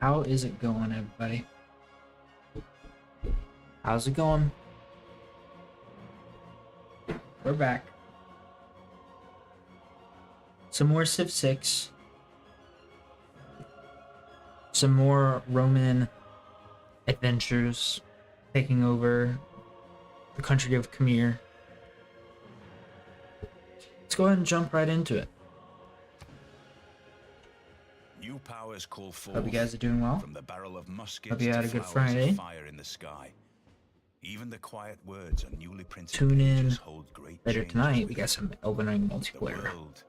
How is it going, everybody? How's it going? We're back. Some more Civ 6. Some more Roman adventures taking over the country of Khmer. Let's go ahead and jump right into it. New powers call forth. Hope you guys are doing well. From the barrel of muskets Hope you had to a good flowers Friday. of fire in the sky. Even the quiet words on newly printed Tune in pages hold great later changes tonight. We within. got some Elden Ring The multiplayer. world,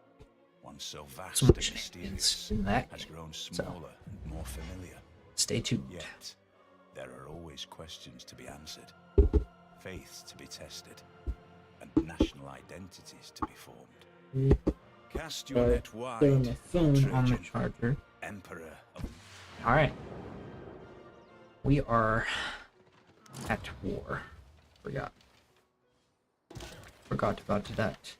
once so vast Some and more shenanigans mysterious, in that has game. grown So smaller and more familiar. stay tuned. Yet, there are always questions to be answered, faiths to be tested, and national identities to be formed. Cast your net wide, Putting my phone on the Trajan, charger. Emperor of... Alright. We are at war. Forgot about that.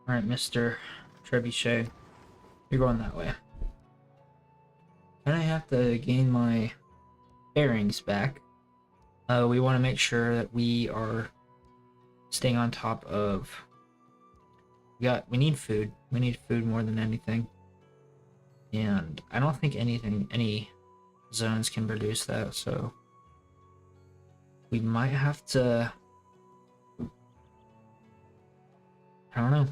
Alright, Mr. Trebuchet. You're going that way. And I have to gain my bearings back. We want to make sure that we are staying on top of... We need food. We need food more than anything. And I don't think any zones can produce that, so... we might have to... I don't know.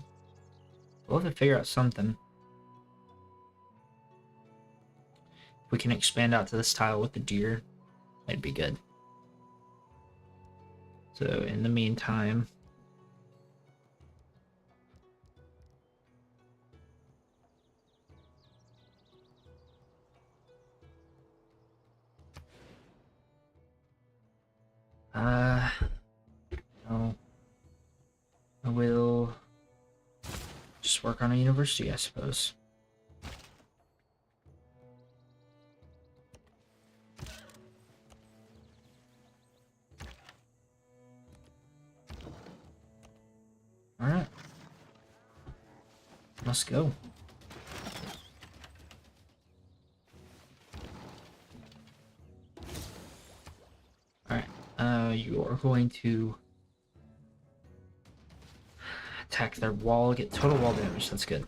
We'll have to figure out something. If we can expand out to this tile with the deer, that'd be good. So in the meantime, no, I will just work on a university, I suppose. Alright. Let's go. Alright. You are going to attack their wall, get total wall damage. That's good.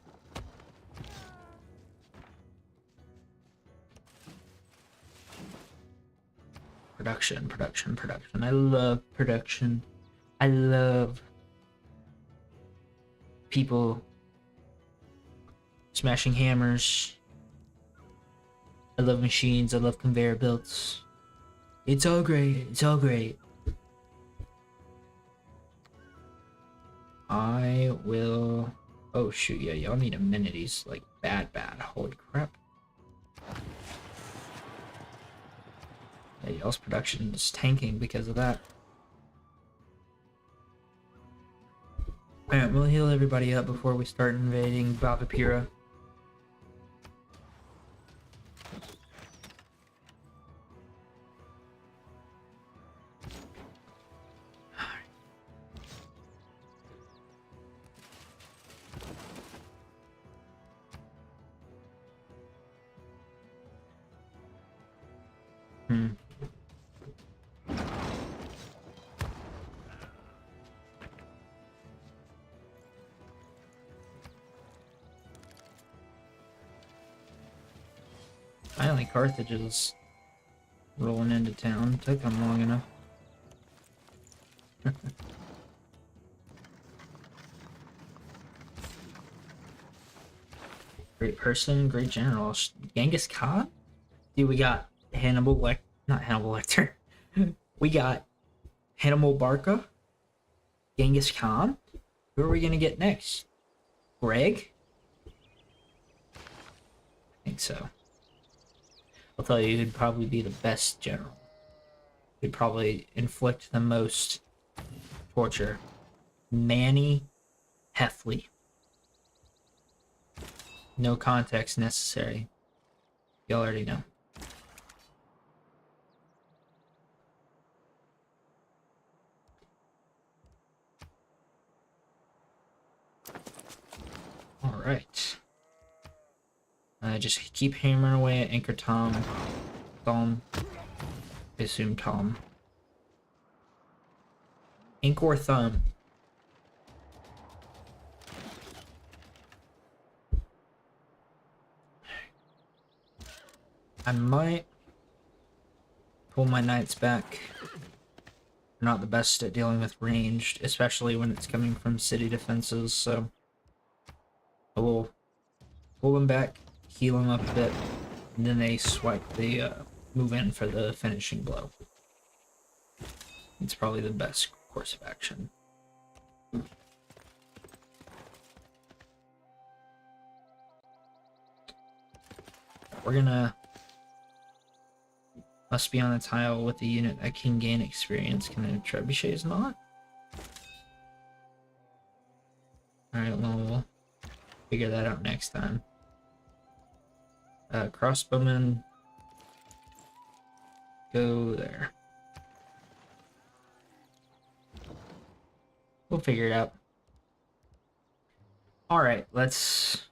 Production. I love production. I love people smashing hammers. I love machines. I love conveyor belts. It's all great. It's all great. I will... Oh shoot, yeah, y'all need amenities. Like, bad. Holy crap. Yeah, y'all's production is tanking because of that. Alright, we'll heal everybody up before we start invading R.E.P.O. Finally, Carthage is rolling into town. It took them long enough. Great person, great general. Genghis Khan? Dude, we got not Hannibal Lecter. We got Hannibal Barca, Genghis Khan. Who are we gonna get next? Greg? I think so. I'll tell you, he'd probably be the best general. He'd probably inflict the most torture. Manny Heffley. No context necessary. You already know. Alright. Just keep hammering away at Anchor Tom. Tom. I assume Tom. Ink or thumb? I might pull my knights back. They're not the best at dealing with ranged, especially when it's coming from city defenses, so I will pull them back, heal them up a bit, and then they swipe the move in for the finishing blow. It's probably the best course of action. We're gonna must be on a tile with a unit that can gain experience. Can a trebuchet is not? Alright, well, we'll figure that out next time. Crossbowmen, go there. We'll figure it out. Alright, let's...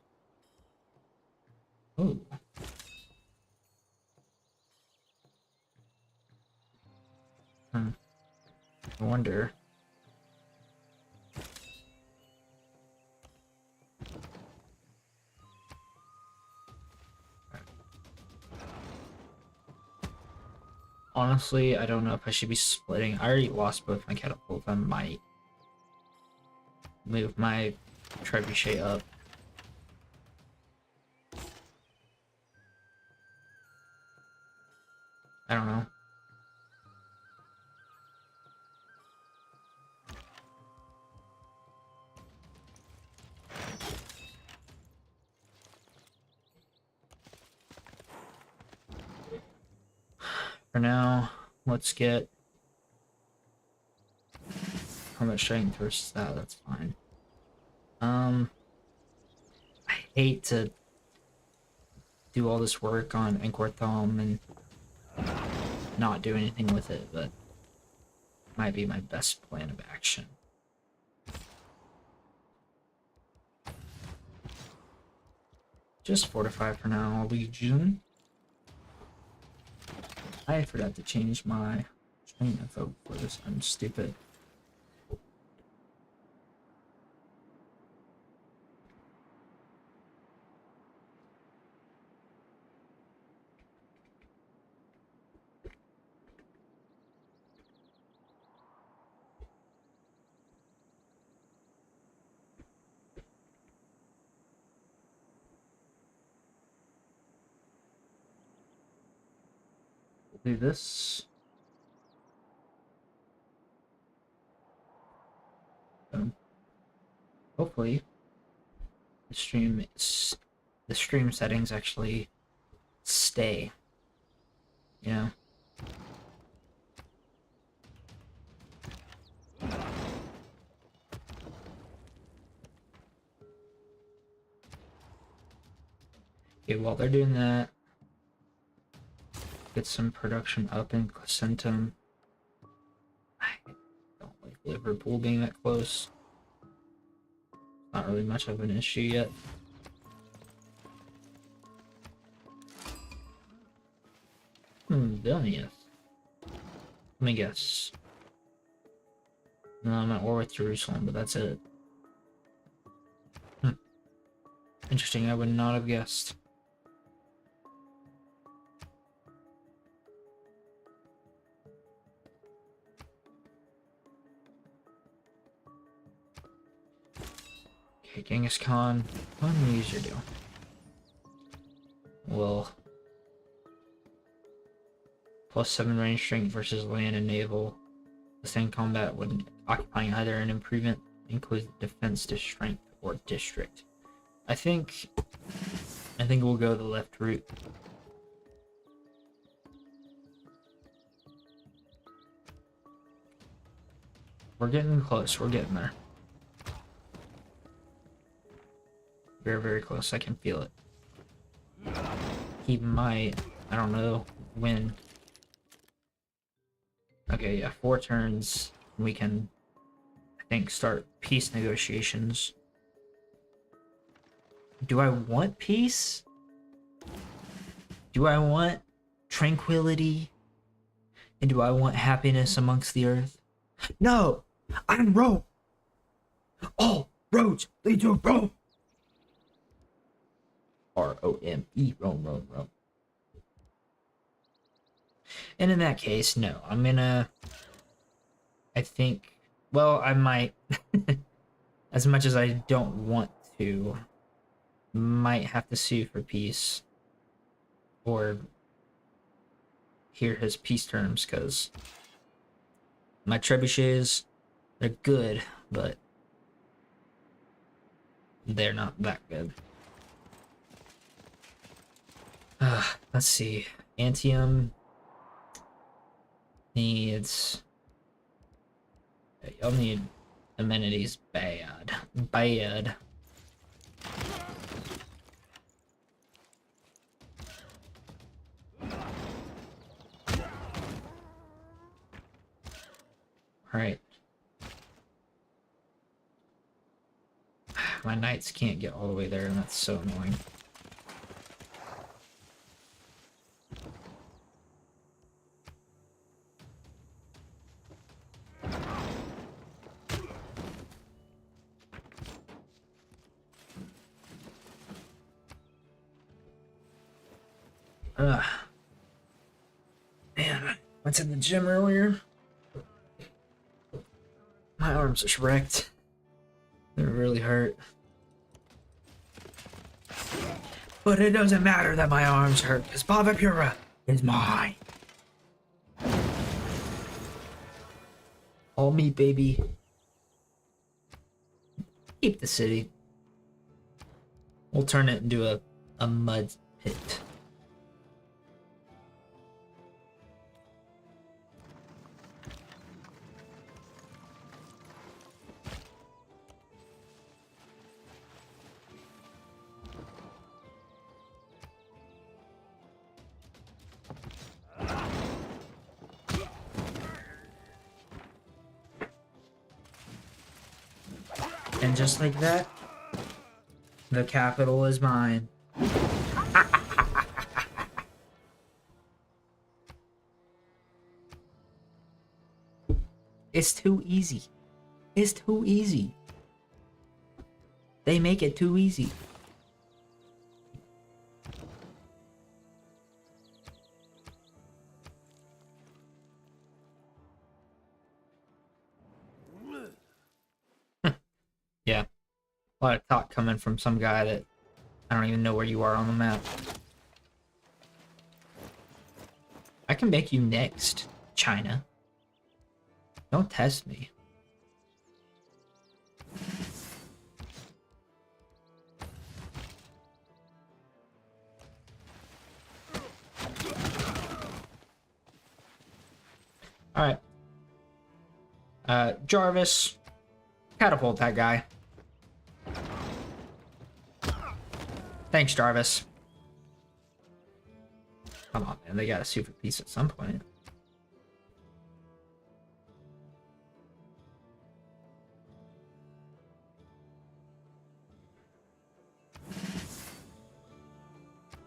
Ooh. I wonder... Honestly, I don't know if I should be splitting. I already lost both my catapults. I might move my trebuchet up. I don't know. For now, let's get combat strength versus that. That's fine. I hate to do all this work on Ankorthom and not do anything with it, but it might be my best plan of action. Just fortify for now, Legion. I forgot to change my string info for this. I'm stupid. Do this. Hopefully, the stream settings actually stay. You know. Okay, while they're doing that, get some production up in Clacentum. I don't like Liverpool being that close. Not really much of an issue yet. Vilnius. Let me guess. No, I'm at war with Jerusalem, but that's it. Interesting, I would not have guessed. Okay, Genghis Khan, what do you usually do? Well, +7 range strength versus land and naval. Sustained combat when occupying either an improvement includes defense to strength or district. I think we'll go the left route. We're getting close, we're getting there. Very, very close, I can feel it. He might, I don't know, win. Okay, yeah, 4 turns, we can, I think, start peace negotiations. Do I want peace? Do I want tranquility? And do I want happiness amongst the earth? No! I'm Rome! All roads lead to Rome! R-O-M-E, Rome, Rome, Rome. And in that case, no. I'm gonna... I think... Well, I might... as much as I don't want to... might have to sue for peace. Or... hear his peace terms, because... my trebuchets... they're good, but... they're not that good. Let's see. Antium... needs... y'all need amenities bad. Bad. Alright. My knights can't get all the way there, and that's so annoying. Man, I went to the gym earlier. My arms are wrecked. They really hurt. But it doesn't matter that my arms hurt, because Bavapura is mine. All me, baby. Keep the city. We'll turn it into a mud pit. And just like that, the capital is mine. It's too easy. It's too easy. They make it too easy. Yeah. A lot of talk coming from some guy that I don't even know where you are on the map. I can make you next, China. Don't test me. Alright. Jarvis. Catapult that guy. Thanks, Jarvis. Come on, man. They gotta sue for peace at some point.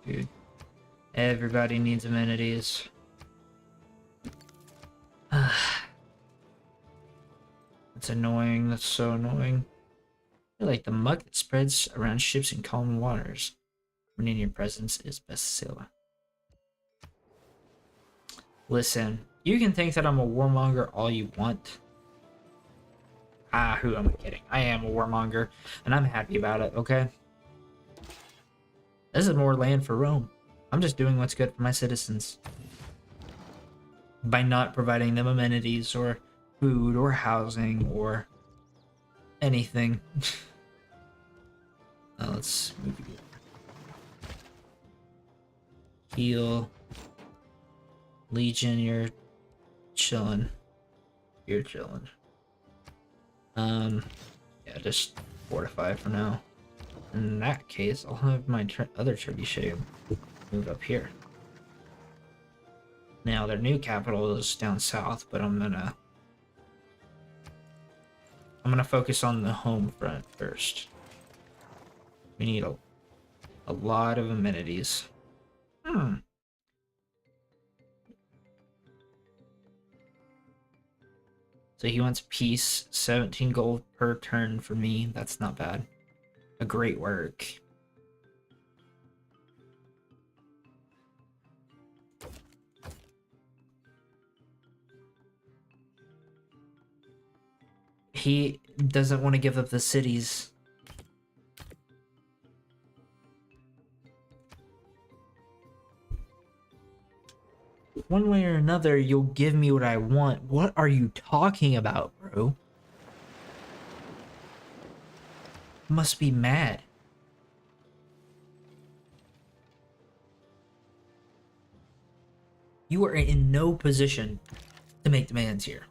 Dude. Everybody needs amenities. That's annoying. That's so annoying. You're like the muck that spreads around ships in calm waters. When in your presence is Basila. Listen, you can think that I'm a warmonger all you want. Who am I kidding? I am a warmonger, and I'm happy about it, okay? This is more land for Rome. I'm just doing what's good for my citizens. By not providing them amenities, or food, or housing, or anything. Let's move you. Heal. Legion, you're chilling. You're chilling. Yeah, just fortify for now. In that case, I'll have my other trebuchet move up here. Now, their new capital is down south, but I'm gonna focus on the home front first. We need A lot of amenities. Hmm. So he wants peace, 17 gold per turn for me. That's not bad. A great work. He doesn't want to give up the cities. One way or another, you'll give me what I want. What are you talking about, bro? Must be mad. You are in no position to make demands here.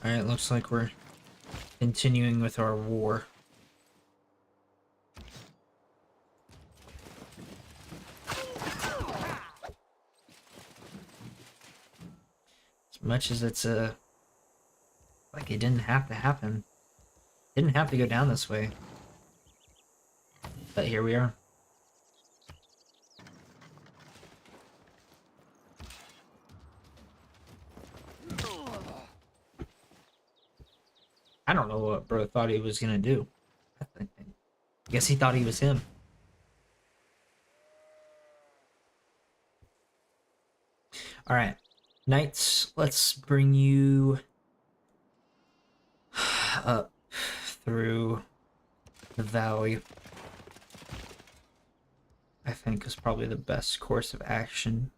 Alright, looks like we're continuing with our war. As much as it's like it didn't have to happen. Didn't have to go down this way. But here we are. I don't know what bro thought he was gonna do. I guess he thought he was him. Alright. Knights, let's bring you up through the valley. I think is probably the best course of action.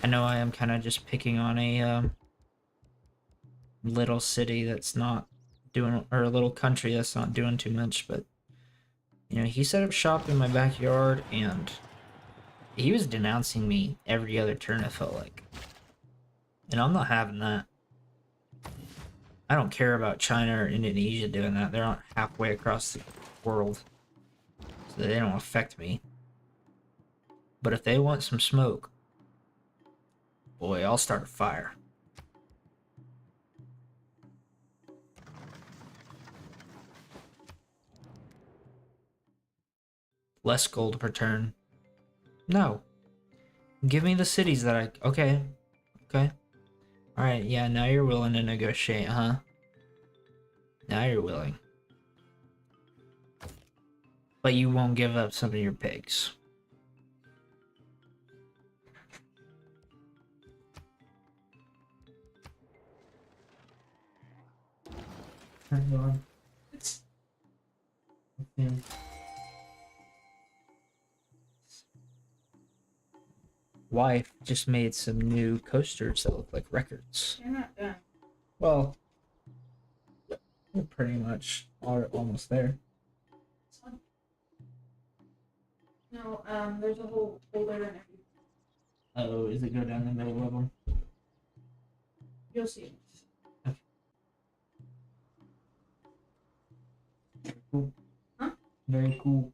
I know I am kind of just picking on a little city that's not doing, or a little country that's not doing too much, but you know, he set up shop in my backyard and he was denouncing me every other turn, I felt like. And I'm not having that. I don't care about China or Indonesia doing that. They're not halfway across the world, so they don't affect me. But if they want some smoke, boy, I'll start a fire. Less gold per turn. No. Give me the cities that I... Okay. Okay. Alright, yeah, now you're willing to negotiate, huh? Now you're willing. But you won't give up some of your pigs. Hang on. It's... Okay. Wife just made some new coasters that look like records. You're not done. Well, we're pretty much almost there. This one? No, there's a whole folder and everything. Oh, is it go down the middle of them? You'll see it. Very cool. Huh? Very cool.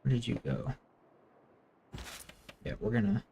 Where did you go? Yeah, we're gonna...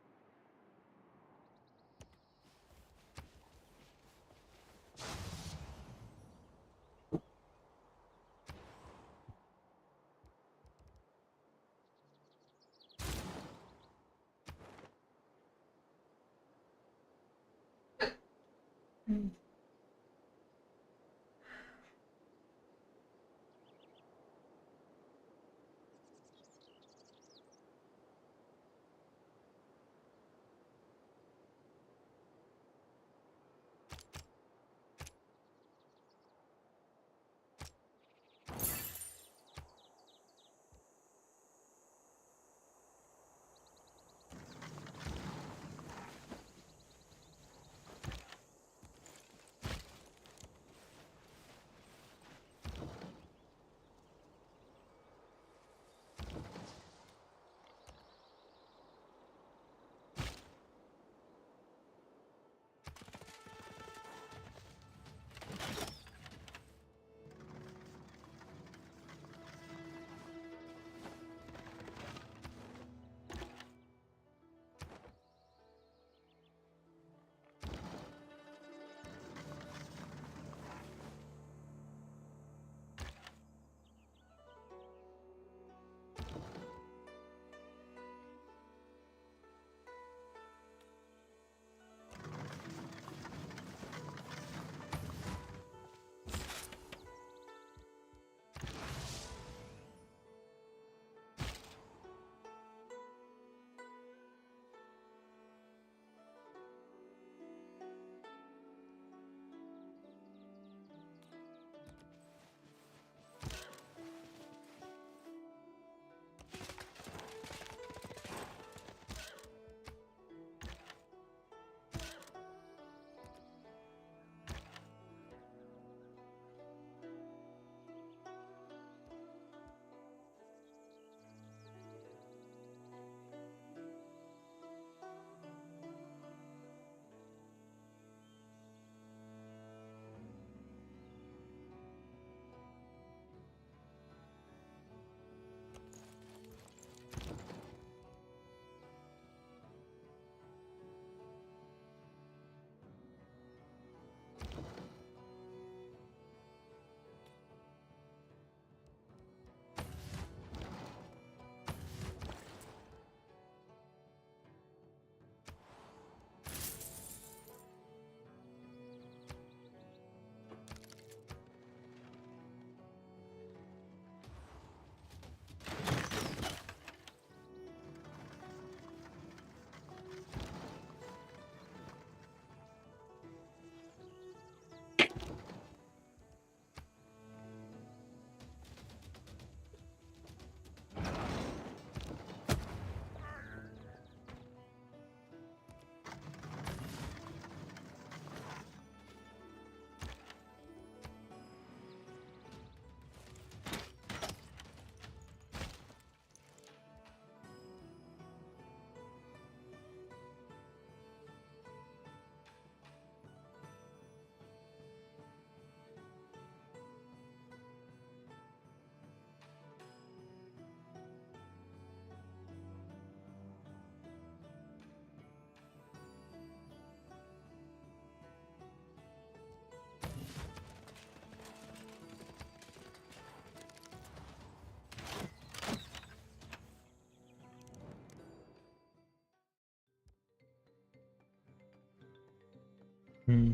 Hmm.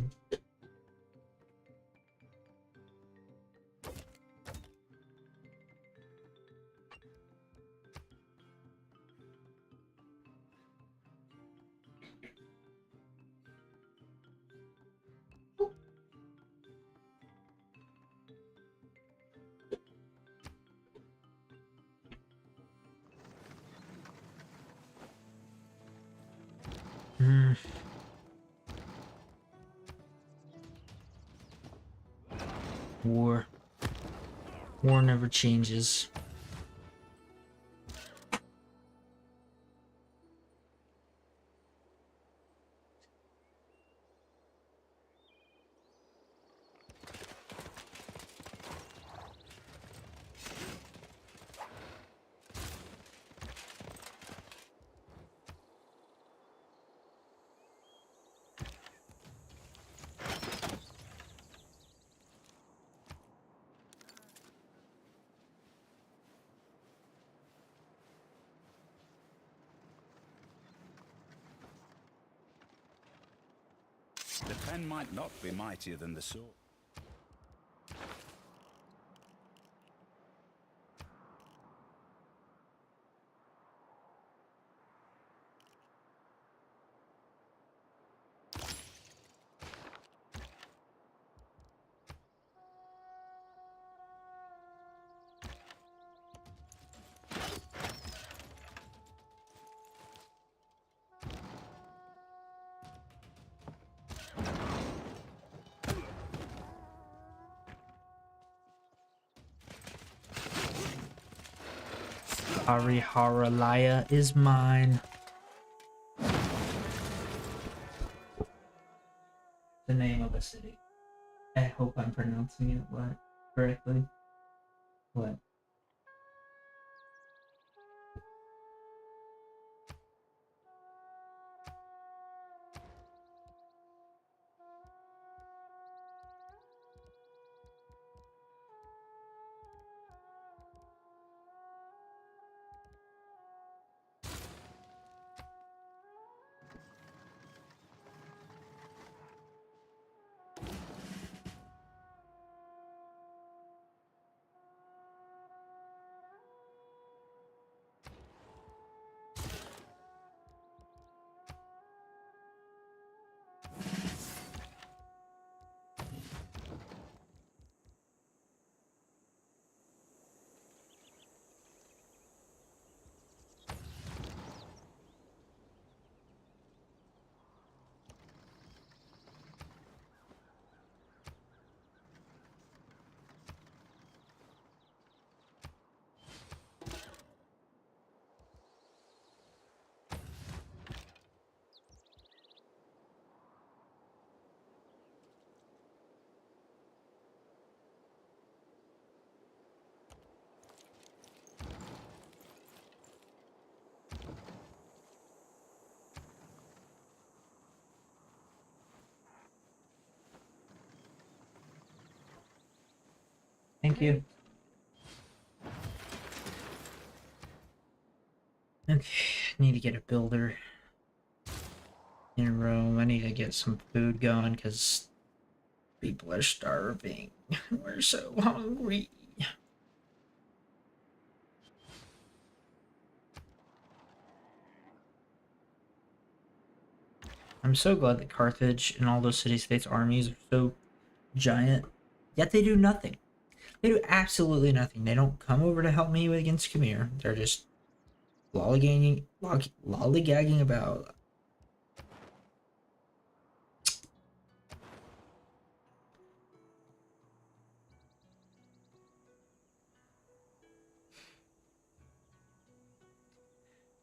Hmm. War. War never changes. The pen might not be mightier than the sword. Hariharalaya is mine. The name of a city. I hope I'm pronouncing it correctly. What? Thank you. Okay, need to get a builder in Rome. I need to get some food going because people are starving. We're so hungry. I'm so glad that Carthage and all those city-states armies are so giant, yet they do nothing. They do absolutely nothing. They don't come over to help me against Khmer. They're just lollygagging about.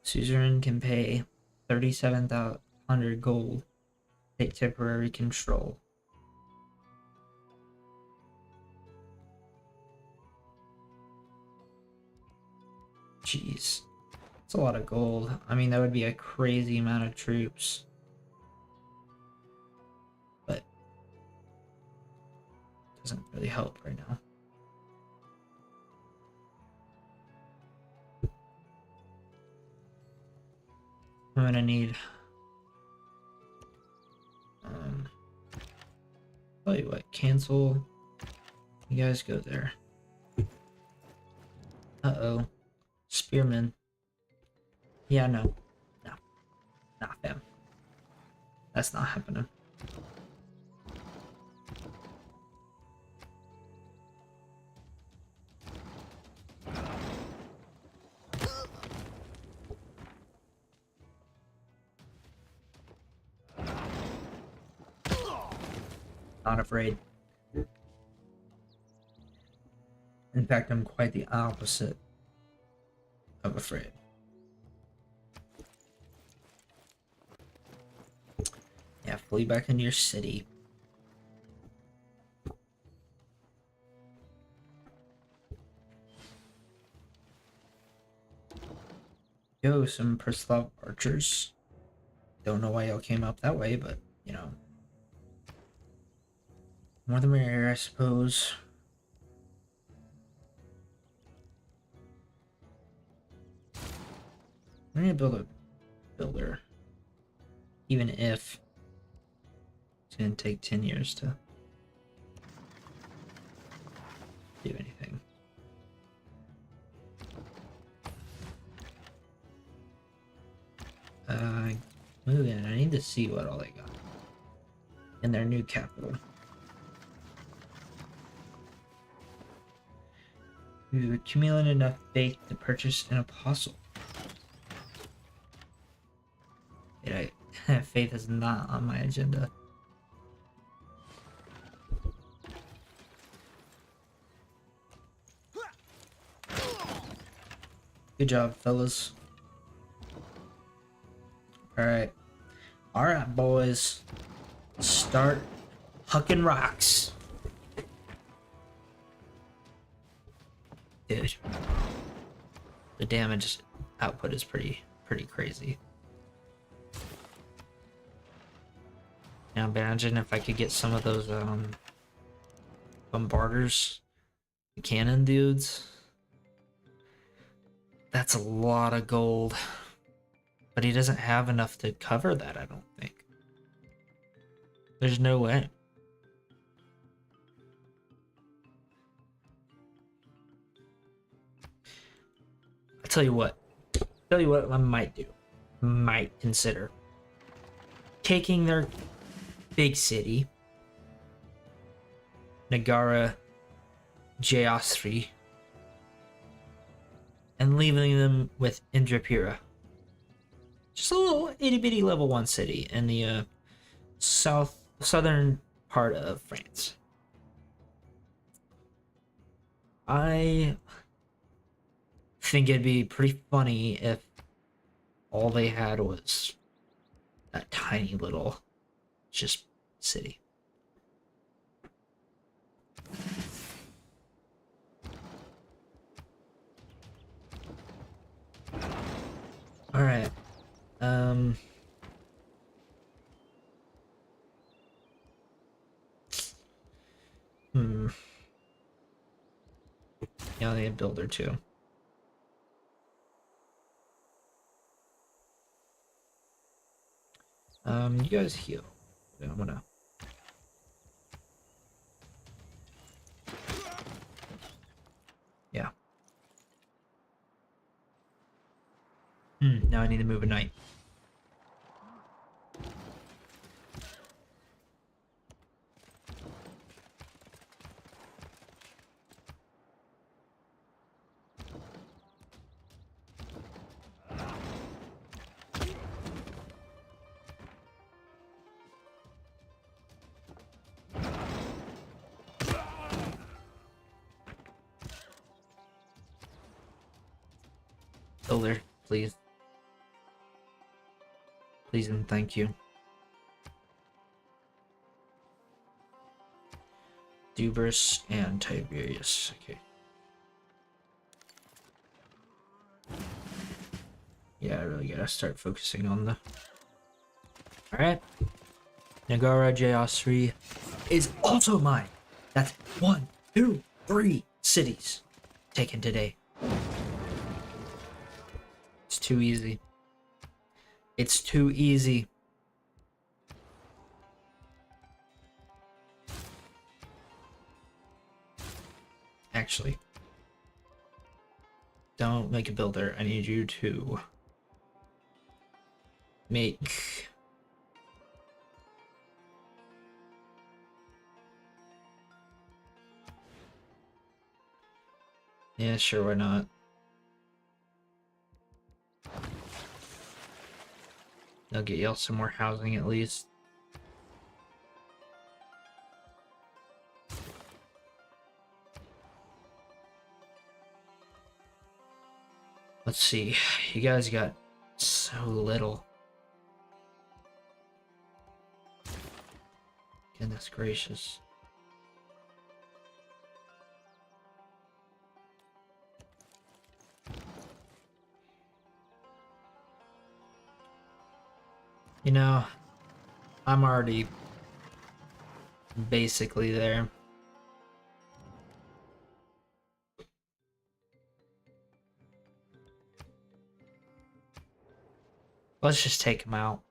Suzerain can pay 37,100 gold. Take temporary control. Jeez. That's a lot of gold. I mean, that would be a crazy amount of troops. But it doesn't really help right now. I'm gonna need Tell you what, cancel. You guys go there. Uh-oh. Spearman. Yeah, no. No. Not them. That's not happening. Not afraid. In fact, I'm quite the opposite of afraid. Yeah, flee back into your city. Yo, some Prislav archers. Don't know why y'all came up that way, but, you know. More the merrier, I suppose. I'm gonna build a builder. Even if it's gonna take 10 years to do anything. Move in. I need to see what all they got in their new capital. We've accumulated enough faith to purchase an apostle. Faith is not on my agenda. Good job, fellas. Alright. Alright, boys. Start hucking rocks. Dude. The damage output is pretty crazy. Now imagine if I could get some of those bombarders, the cannon dudes. That's a lot of gold. But he doesn't have enough to cover that, I don't think. There's no way. I'll tell you what. I might do. Might consider taking their big city, Nagara Jayasri, and leaving them with Indrapura. Just a little itty-bitty level 1 city in the southern part of France. I think it'd be pretty funny if all they had was that tiny little just city. All right. Yeah, they have builder too. You guys heal. I'm gonna. Yeah. Now I need to move a knight. Builder, please. Please and thank you. Dubris and Tiberius. Okay. Yeah, I really gotta start focusing on the. Alright. Nagara Jayasri is also mine. That's 1, 2, 3 cities taken today. It's too easy. It's too easy. actually. Don't make a builder. I need you to make... Yeah, sure, why not? They'll get y'all some more housing at least. Let's see. You guys got so little. Goodness gracious. You know, I'm already basically there. Let's just take him out.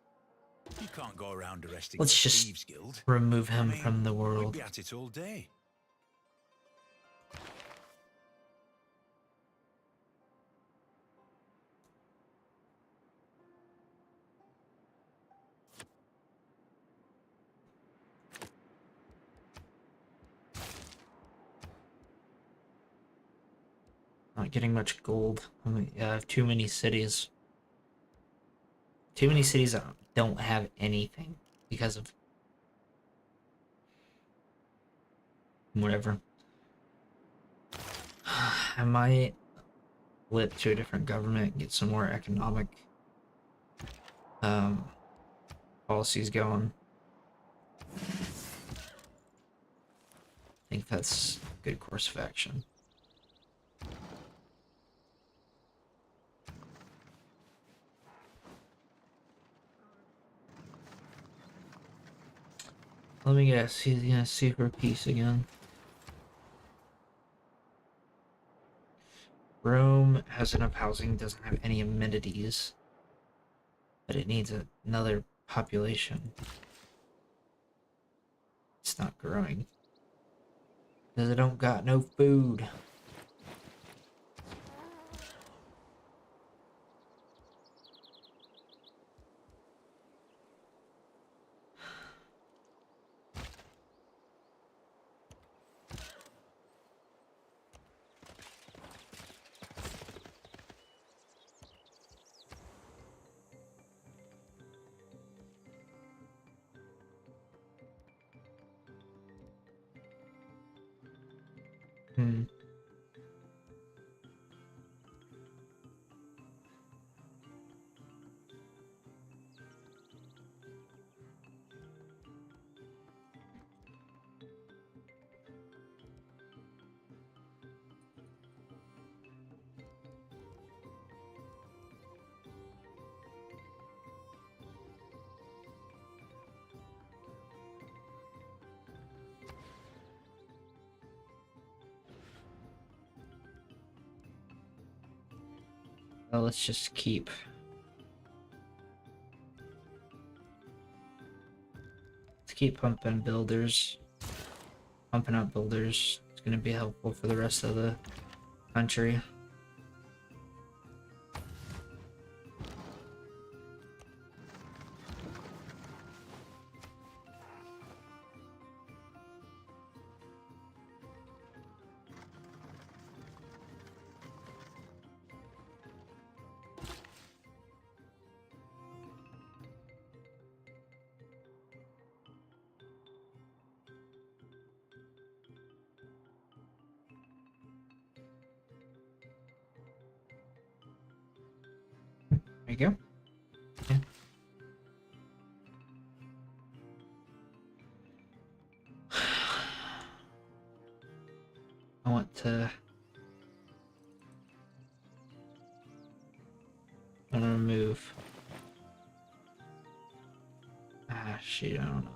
You can't go around arresting Let's the just Thieves Guild. remove I him mean, from the we'd world. be at it all day. Not getting much gold. I mean, I have too many cities. Too many cities that don't have anything because of whatever. I might flip to a different government, get some more economic policies going. I think that's a good course of action. Let me guess, he's gonna seek for peace again. Rome has enough housing, doesn't have any amenities, but it needs another population. It's not growing. Because it don't got no food. Hmm. Well, let's just keep. Let's keep pumping builders. Pumping out builders. It's gonna be helpful for the rest of the country. There you go. Yeah. I want to remove. Ah, shit, I don't know.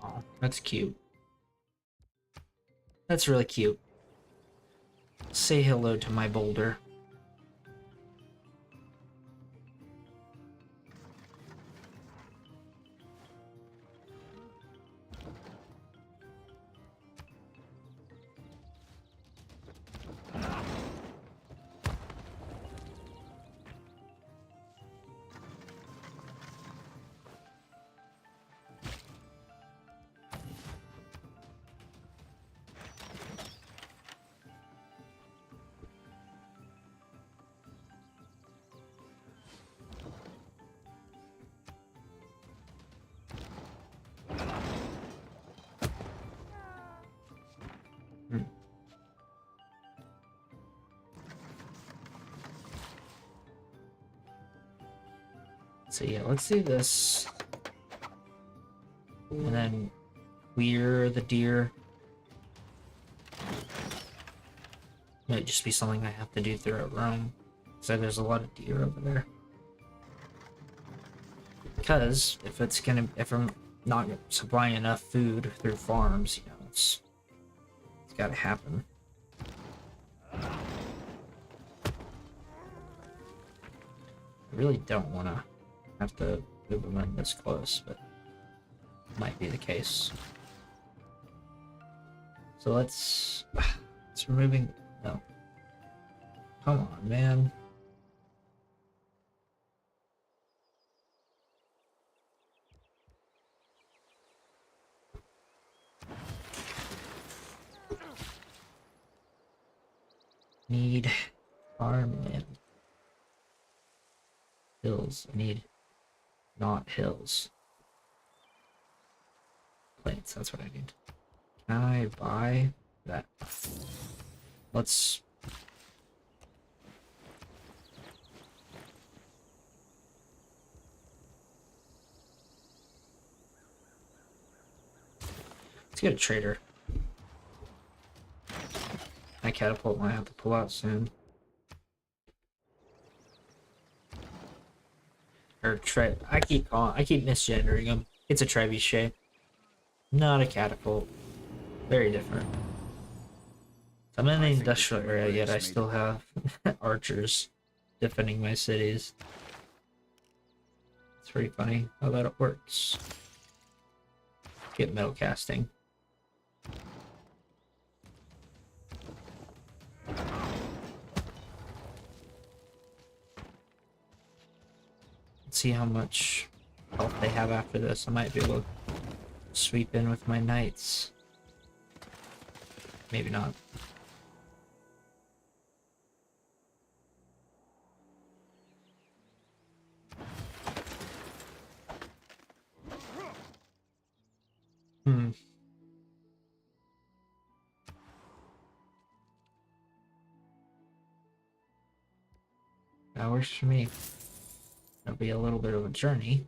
Oh, that's cute. That's really cute. Say hello to my boulder. So yeah, let's do this. And then clear the deer. Might just be something I have to do throughout Rome. So there's a lot of deer over there. Because if I'm not supplying enough food through farms, you know, it's gotta happen. I really don't want to have to move them in this close, but it might be the case. So let's removing. No. Come on, man. Need farmland. Hills. I need not hills. Plains, that's what I need. Can I buy that? Let's get a trader. My catapult might have to pull out soon. Or I keep misgendering them. It's a trebuchet, not a catapult. Very different. So I'm in the industrial area, yet I still have archers defending my cities. It's pretty funny how that works. Get metal casting. Let's see how much health they have after this. I might be able to sweep in with my knights. Maybe not. That works for me. It'll be a little bit of a journey,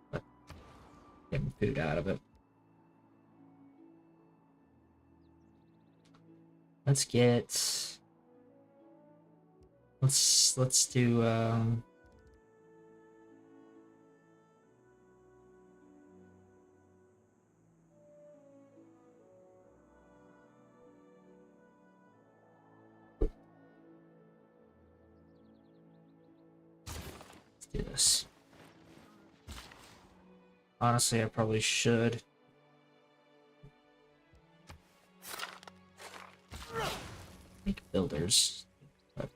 but getting food out of it. Let's do this. Honestly, I probably should. Make builders. But...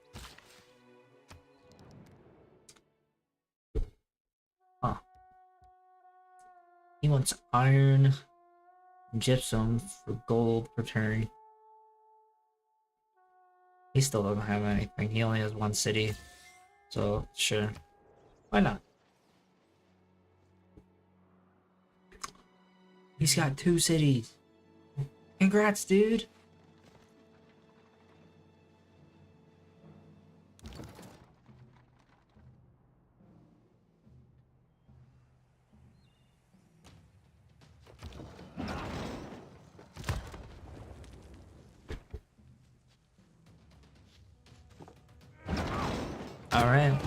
Huh. He wants iron, gypsum for gold per turn. He still doesn't have anything. He only has one city. So, sure. Why not? He's got 2 cities. Congrats, dude. All right.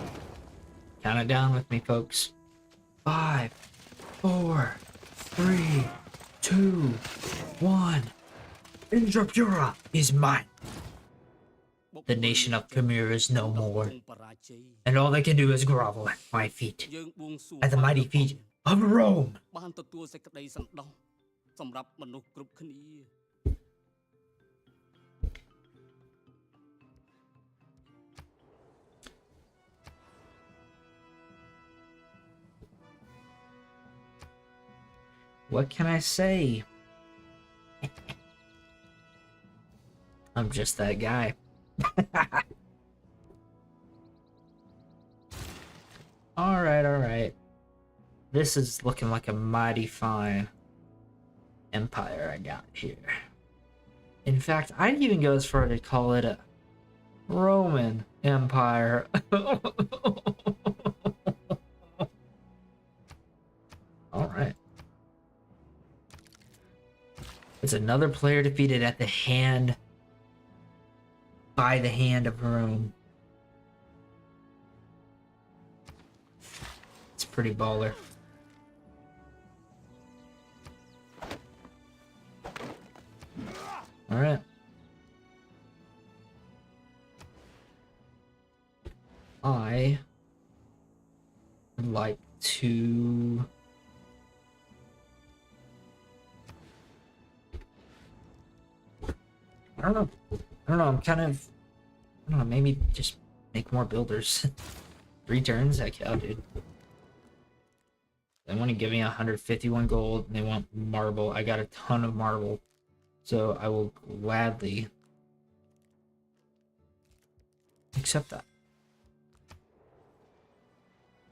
Count it down with me, folks. 5, 4, 3, 2, 1. Indrapura is mine. The nation of Khmer is no more, and all they can do is grovel at my feet, at the mighty feet of Rome. What can I say? I'm just that guy. Alright. This is looking like a mighty fine empire I got here. In fact, I'd even go as far to call it a Roman Empire. It's another player defeated at the hand by the hand of Rome. It's pretty baller. All right. I would like to I don't know. I'm kind of I don't know, maybe just make more builders. 3 turns? Heck yeah, dude. They want to give me 151 gold and they want marble. I got a ton of marble. So I will gladly accept that.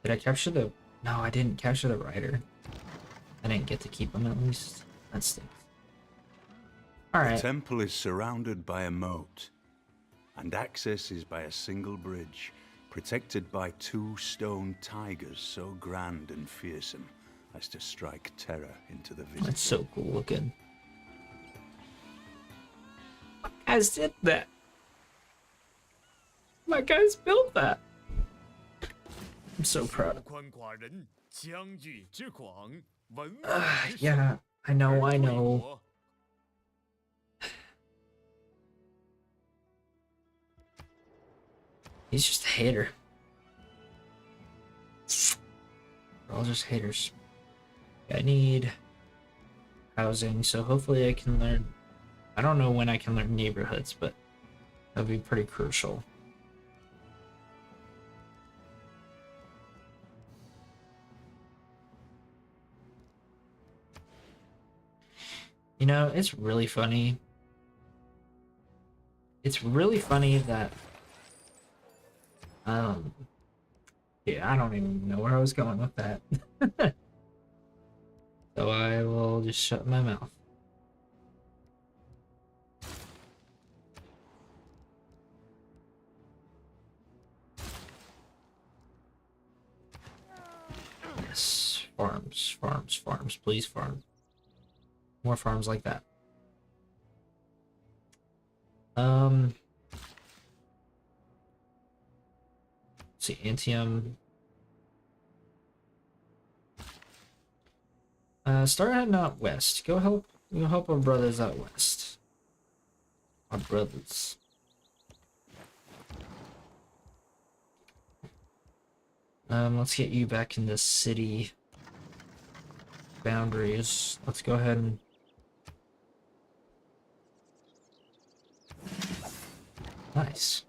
Did I capture the... No, I didn't capture the rider. I didn't get to keep him at least. That stinks. Alright. The temple is surrounded by a moat, and access is by a single bridge, protected by 2 stone tigers so grand and fearsome as to strike terror into the visitor. That's so cool looking. My guys did that. My guys built that. I'm so proud of him. Yeah, I know. He's just a hater. We're all just haters. I need housing, so hopefully I can learn... I don't know when I can learn neighborhoods, but that'll be pretty crucial. You know, it's really funny. It's really funny that... yeah, I don't even know where I was going with that. So I will just shut my mouth. Yes, farms, please farm. More farms like that. Let's see, Antium. Start heading out west. Go help our brothers out west. Our brothers. Let's get you back in the city boundaries. Let's go ahead and nice.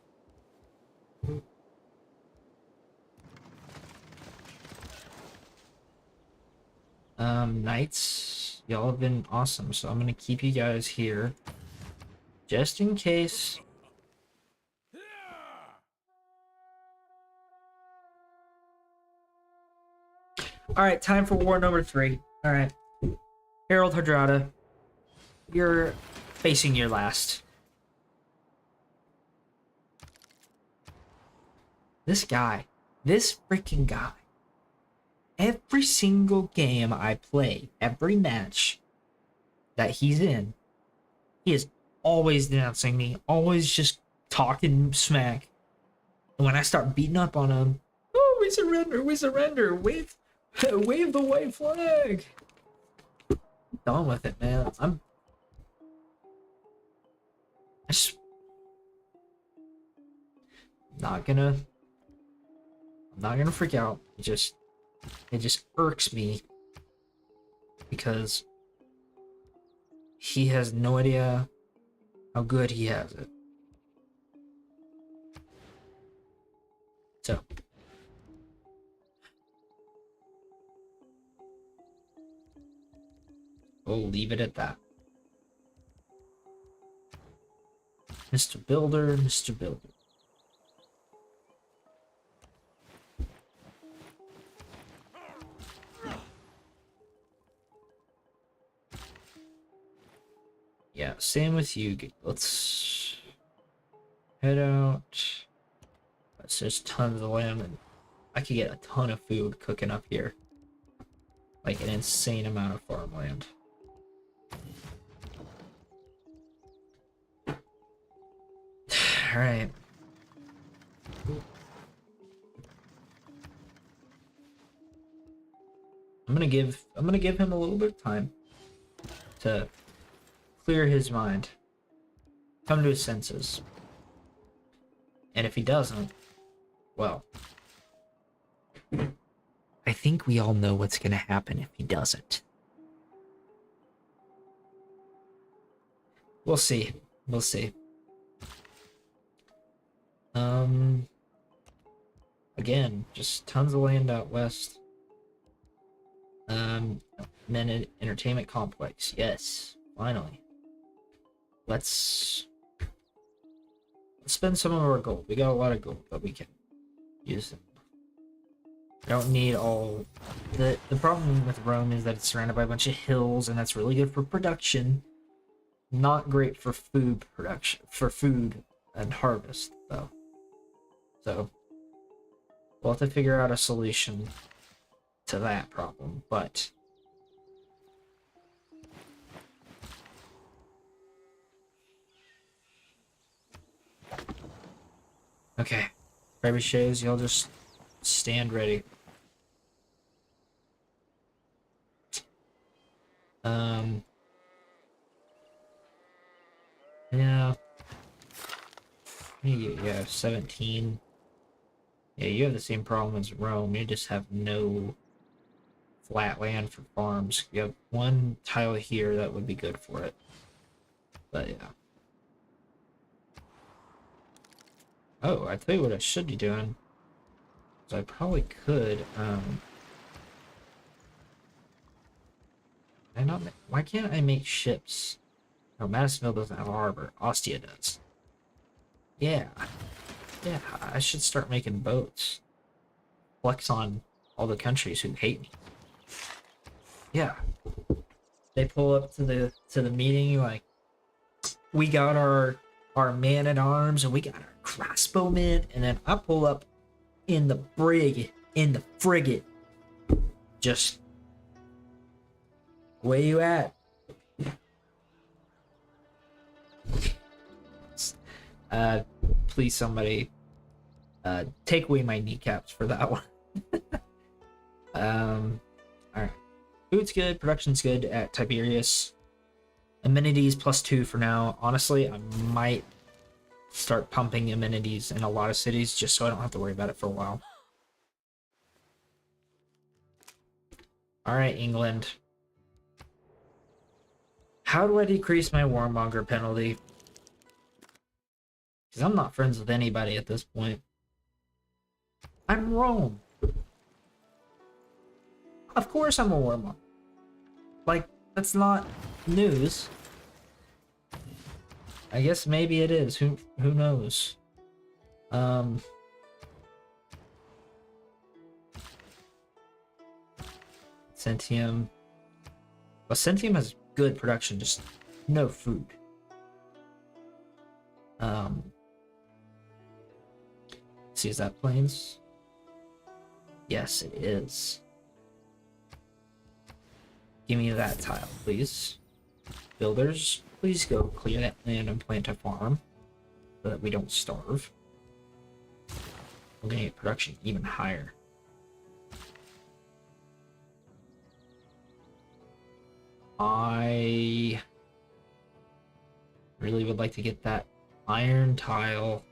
Knights, y'all have been awesome, so I'm gonna keep you guys here just in case. Alright, time for war number 3. Alright. Harold Hardrada, you're facing your last. This freaking guy. Every single game I play, every match that he's in, he is always denouncing me, always just talking smack. And when I start beating up on him, oh, we surrender, wave the white flag. I'm done with it, man. I'm not gonna freak out. It just irks me because he has no idea how good he has it. So we'll leave it at that. Mr. Builder. Yeah, same with you. Let's head out. There's just tons of land, and I could get a ton of food cooking up here. Like an insane amount of farmland. Alright. I'm gonna give him a little bit of time to clear his mind, come to his senses. And if he doesn't, well, I think we all know what's gonna happen if he doesn't. We'll see. We'll see. Again, just tons of land out west. Men entertainment complex. Yes, finally. Let's spend some of our gold. We got a lot of gold, but we can use them. I don't need all the problem with Rome is that it's surrounded by a bunch of hills, and that's really good for production. Not great for food production, for food and harvest, though. So we'll have to figure out a solution to that problem, but okay. Trebuchets, y'all just stand ready. Yeah. Yeah, 17. Yeah, you have the same problem as Rome. You just have no flat land for farms. You have one tile here that would be good for it. But yeah. Oh, I tell you what I should be doing. So I probably could, why can't I make ships? No, Madisonville doesn't have a harbor. Ostia does. Yeah. Yeah, I should start making boats. Flex on all the countries who hate me. Yeah. They pull up to the meeting like, we got our man at arms and we got our crossbowmen, and then I pull up in the frigate. Just where you at? Please somebody take away my kneecaps for that one. Alright. Food's good, production's good at Tiberius. Amenities +2 for now. Honestly, I might start pumping amenities in a lot of cities just so I don't have to worry about it for a while. Alright, England. How do I decrease my warmonger penalty? Because I'm not friends with anybody at this point. I'm Rome. Of course I'm a warmonger. Like, that's not news. I guess maybe it is. Who knows? Centium. Well, Centium has good production, just no food. See, is that plains? Yes, it is. Give me that tile, please. Builders, please go clear that land and plant a farm so that we don't starve. We're gonna get production even higher. I really would like to get that iron tile.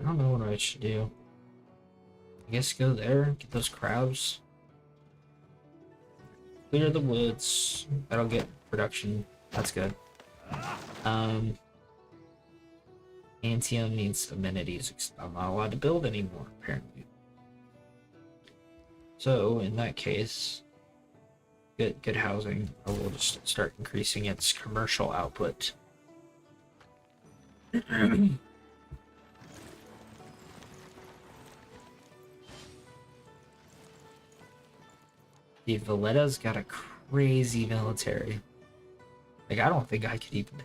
I don't know what I should do. I guess go there, get those crabs. Clear the woods. That'll get production. That's good. Antium needs amenities. I'm not allowed to build anymore, apparently. So, in that case, good housing. I will just start increasing its commercial output. The Valletta's got a crazy military. Like, I don't think I could even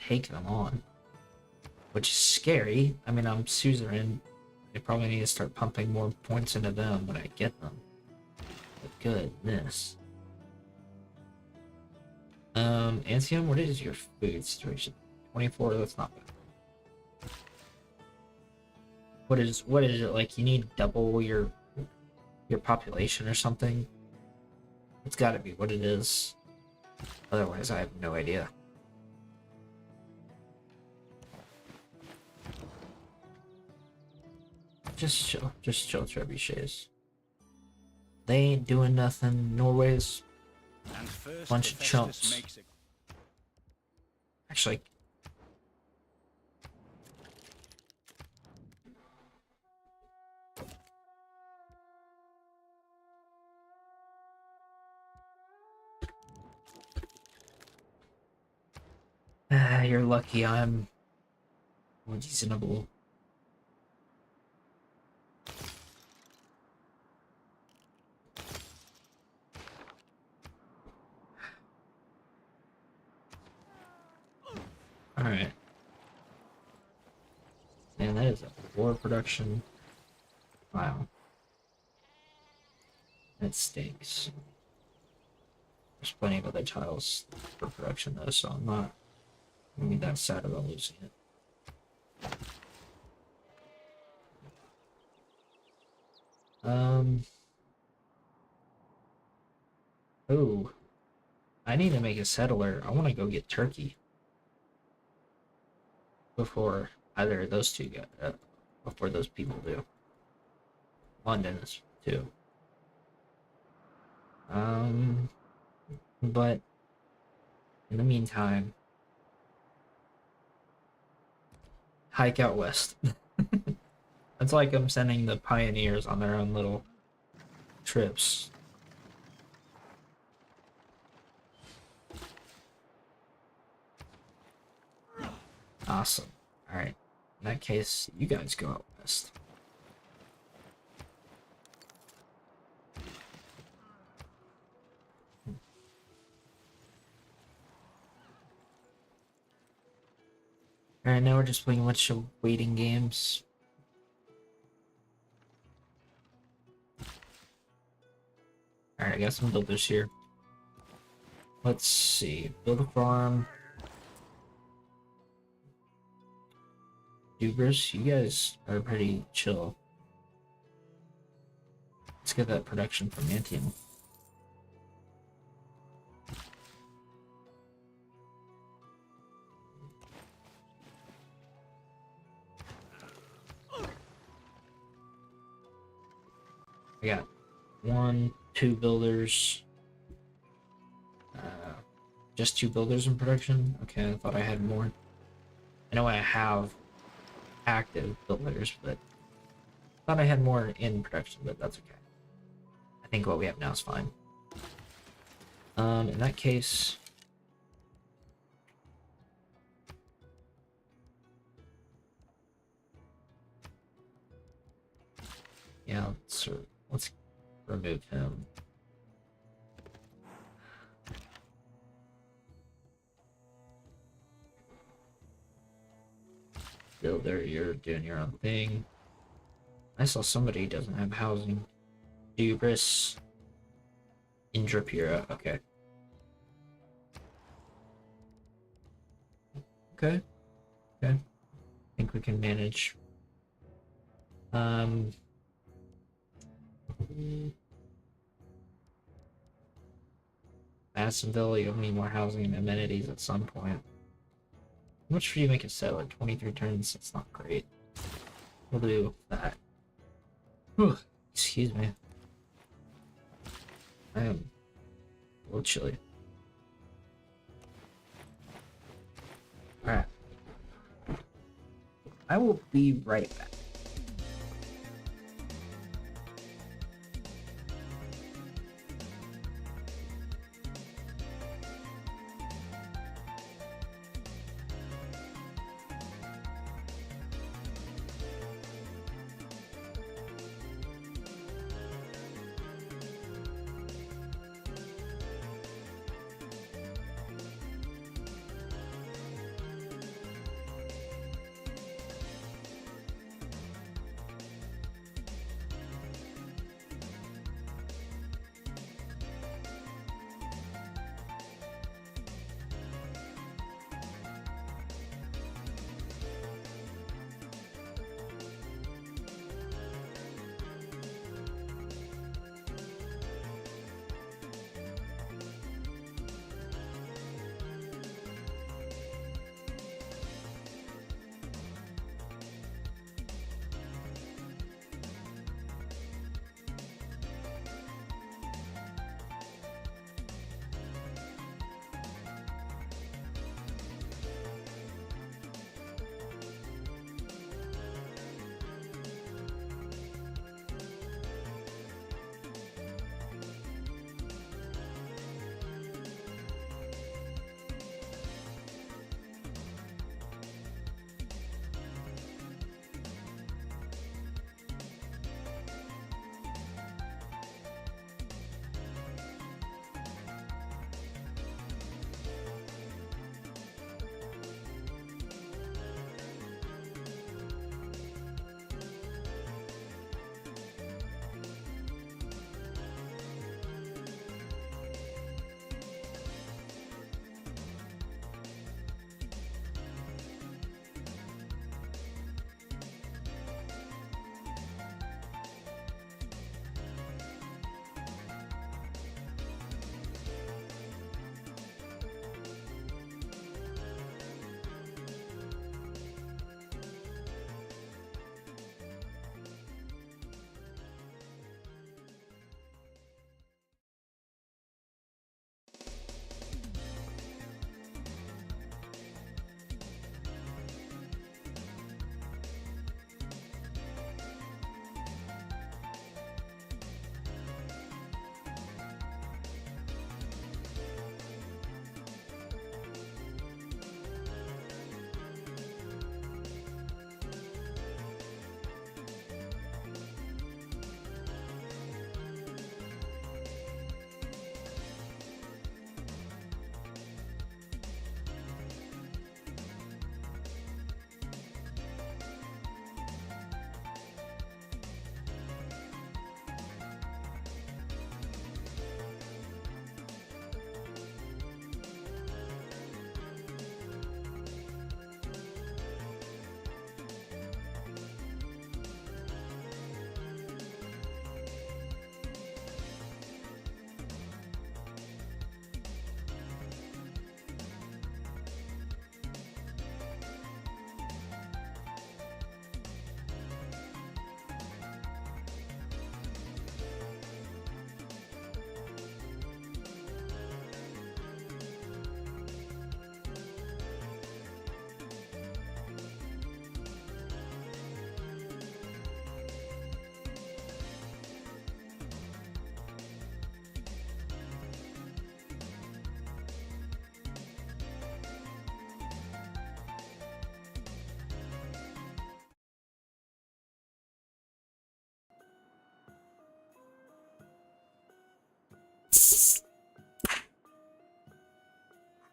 take them on. Which is scary. I mean, I'm suzerain. I probably need to start pumping more points into them when I get them. But goodness. Ancium, what is your food situation? 24, that's not bad. What is it like? You need double your population or something? It's gotta be what it is. Otherwise I have no idea. Just chill trebuchets. They ain't doing nothing. Norway's And first bunch of Hephaestus chumps. makes it. Actually, you're lucky I'm reasonable. Alright. Man, that is a poor production. Wow. That stinks. There's plenty of other tiles for production though, so I'm not gonna be that sad about losing it. Oh, I need to make a settler. I want to go get Turkey before either of those two get before those people do. London is too. But in the meantime, hike out west. It's like I'm sending the pioneers on their own little trips. Awesome. Alright. In that case, you guys go out west. Alright, now we're just playing a bunch of waiting games. Alright, I got some builders here. Let's see. Build a farm. Dubers, you guys are pretty chill. Let's get that production from Antium. I got 1, 2 builders. Just 2 builders in production? Okay, I thought I had more. I know I have active builders, but I thought I had more in production, but that's okay. I think what we have now is fine. In that case... yeah, let's remove him. Builder, you're doing your own thing. I saw somebody doesn't have housing. Dubris. Indrapura, okay. Okay. Okay. I think we can manage. Madisonville, you'll need more housing and amenities at some point. How much do you make a settler? 23 turns? That's not great. We'll do that. Whew. Excuse me. I am a little chilly. Alright. I will be right back.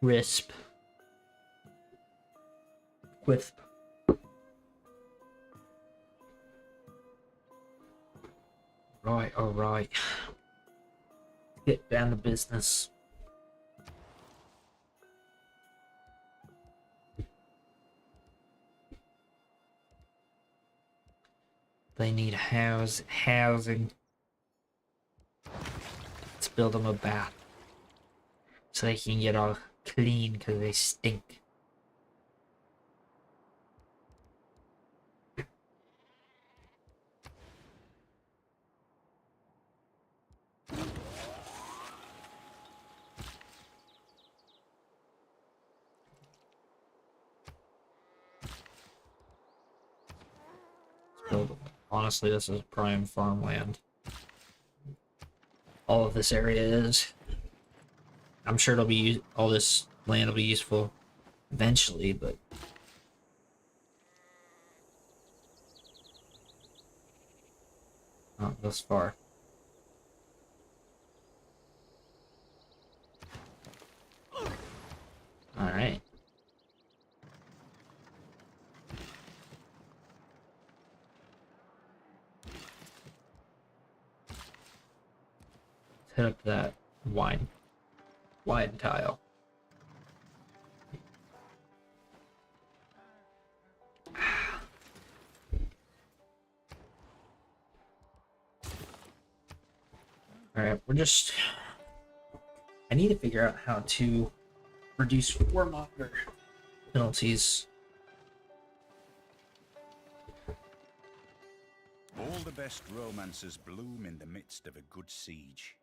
Crisp. Quisp. Right, alright. Get down to business. They need housing. Let's build them a bath. So they can get all clean because they stink. Build. Honestly, this is prime farmland. All of this area is. I'm sure it'll be all this land will be useful eventually, but not thus far. All right. Let's hit up that wide tile. Alright, I need to figure out how to reduce warmonger penalties. All the best romances bloom in the midst of a good siege.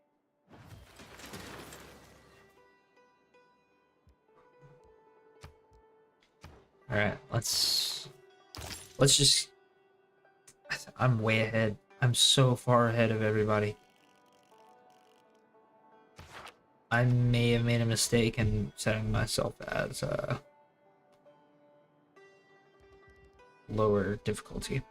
Alright, let's just... I'm way ahead. I'm so far ahead of everybody. I may have made a mistake in setting myself as lower difficulty.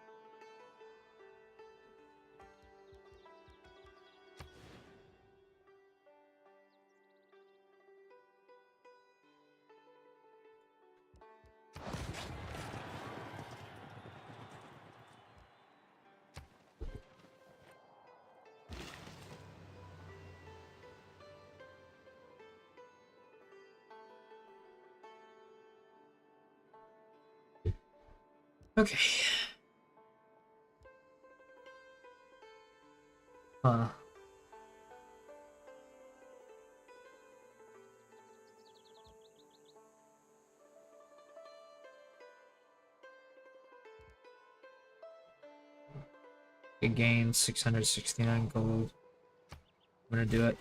Okay. It gains 669 gold. I'm gonna do it.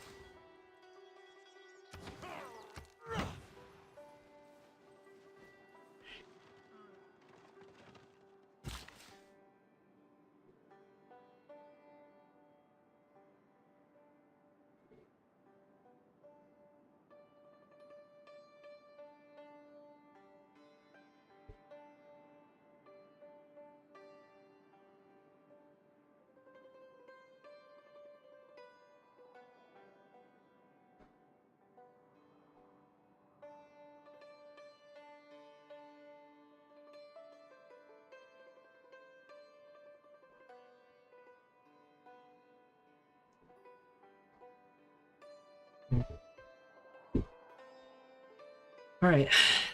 Alright,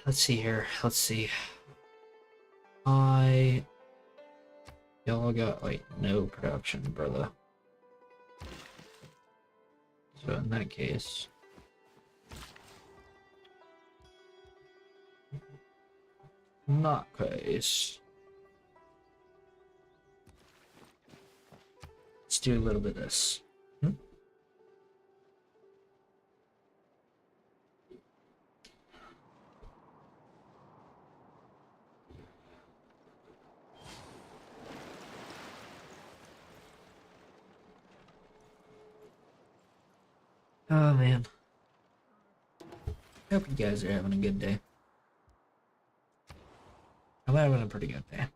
let's see here. Let's see. Y'all got like no production, brother. So in that case, not case. Let's do a little bit of this. Oh man. Hope you guys are having a good day. I'm having a pretty good day.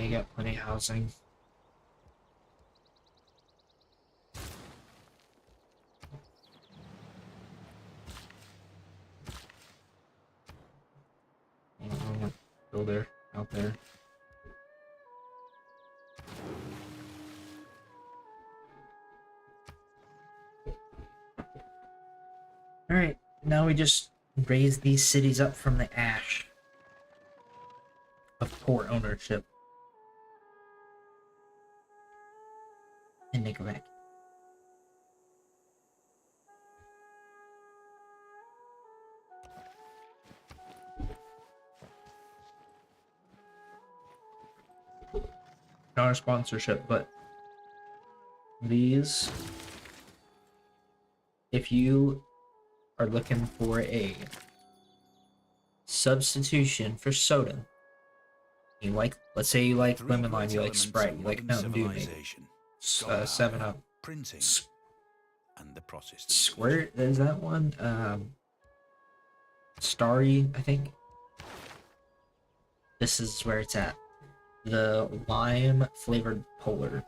you got plenty of housing. Builder out there. Alright, now we just raise these cities up from the ash of poor ownership. And they go back. Not a sponsorship, but these, if you are looking for a substitution for soda, you like, let's say you like Three lemon lime, great you like elements Sprite, of you like modern Mountain Dew, maybe civilization: solar 7 power, Up, printing, and the Protestant Squirt, is that one? Starry, I think. This is where it's at. The lime flavored polar.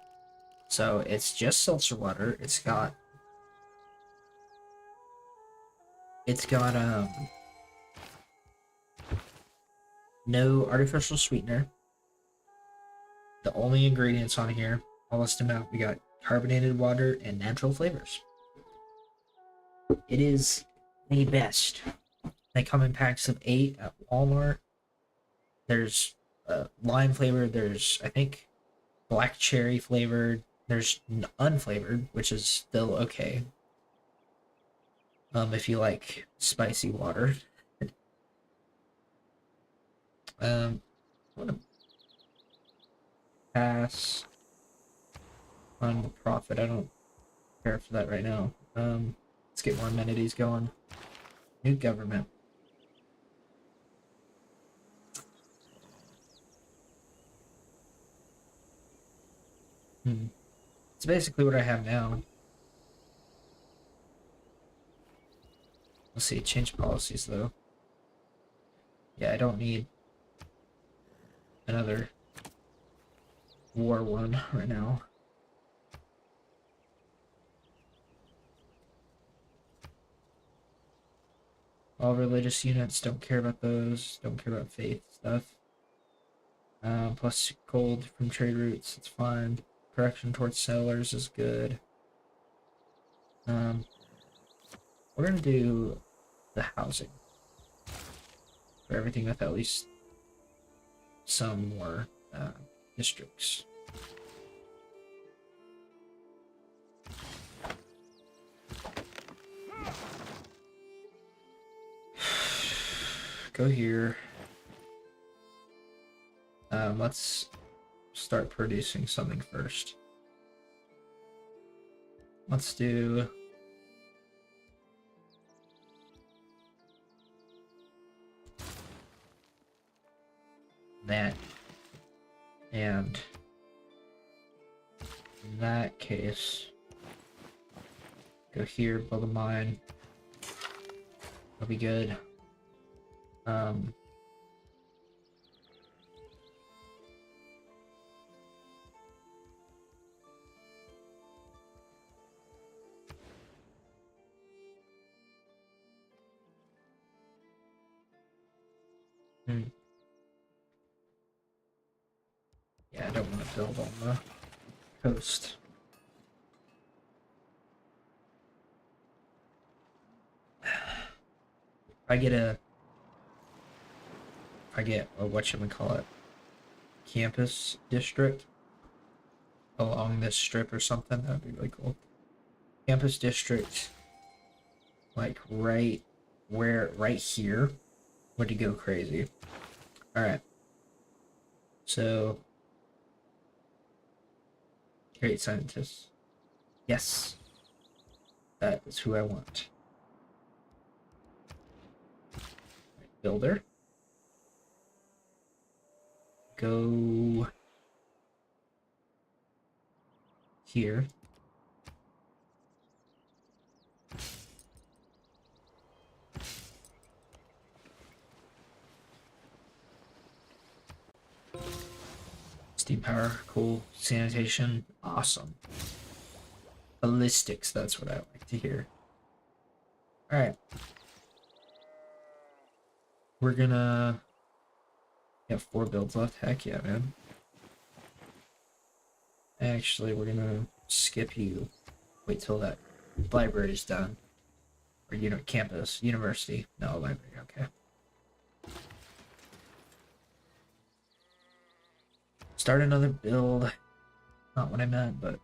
So it's just seltzer water. It's got no artificial sweetener. The only ingredients on here, I'll list them out. We got carbonated water and natural flavors. It is the best. They come in packs of 8 at Walmart. There's lime flavored. There's, I think, black cherry flavored. There's unflavored, which is still okay. If you like spicy water. I'm gonna pass on the profit. I don't care for that right now. Let's get more amenities going. New government. It's basically what I have now. Let's see, change policies though. Yeah, I don't need another war one right now. All religious units, don't care about those. Don't care about faith stuff. Plus gold from trade routes, it's fine. Correction towards sellers is good. We're gonna do the housing for everything with at least some more districts. Go here. Let's start producing something first. Let's do that, and in that case, go here, build a mine. That'll be good. Yeah, I don't want to build on the coast. I get a whatchamacallit, campus district along this strip or something, that'd be really cool. Campus district, like right here would go crazy. Alright. So, great scientists. Yes. That is who I want. Builder. Go here. Steam power, cool. Sanitation, awesome. Ballistics, that's what I like to hear. Alright. We're gonna... We have 4 builds left. Heck yeah, man. Actually, we're gonna skip you. Wait till that library is done. Or, campus, university. No, library, okay. Start another build. Not what I meant, but...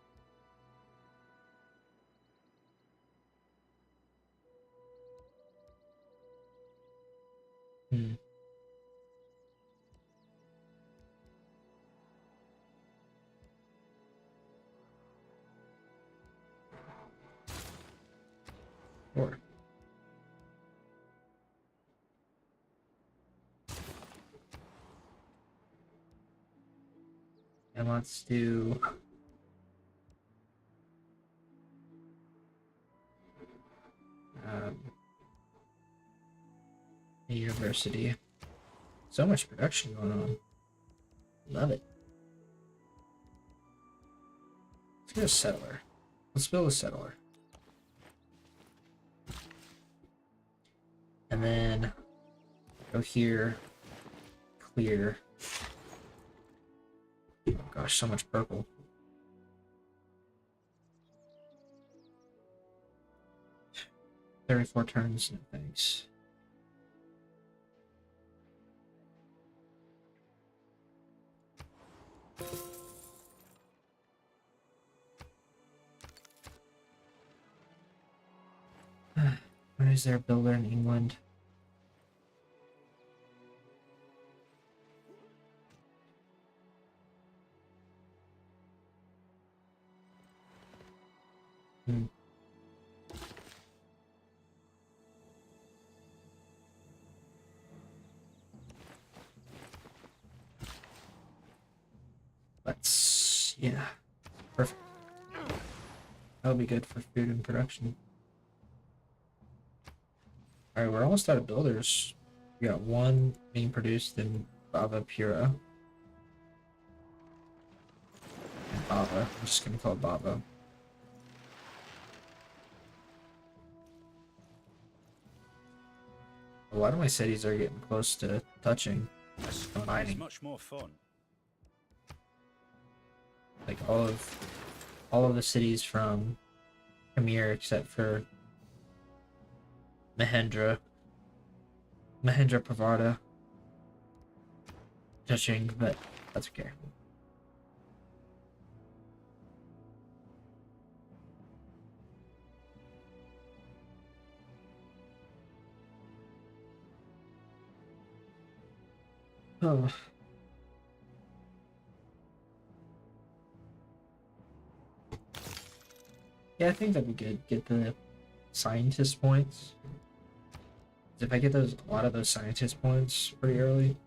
Or... And let's do... a university. So much production going on. Love it. Let's get a settler. Let's build a settler. And then go here, clear. Oh gosh, so much purple. "34 turns, no thanks." Where is there a builder in England? Yeah, perfect. That'll be good for food and production. Alright, we're almost out of builders. We got 1 being produced in Bava Pura. And Bava. I'm just gonna call it Bava. A lot of my cities are getting close to touching. Combining. Much more fun. Like all of the cities from Khmer except for Mahendra Pravada touching, but that's okay. Oh. Yeah, I think that'd be good. Get the scientist points. If I get a lot of those scientist points pretty early,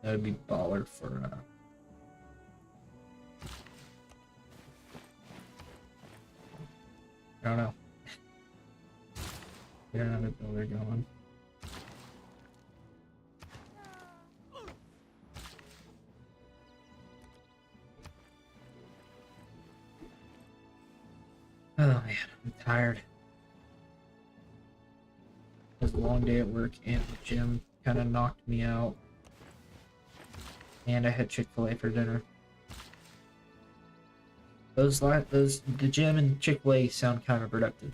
that would be baller for I don't know. We don't have a builder going. Oh man, I'm tired. It was a long day at work and the gym kind of knocked me out. And I had Chick-fil-A for dinner. The gym and Chick-fil-A sound counterproductive,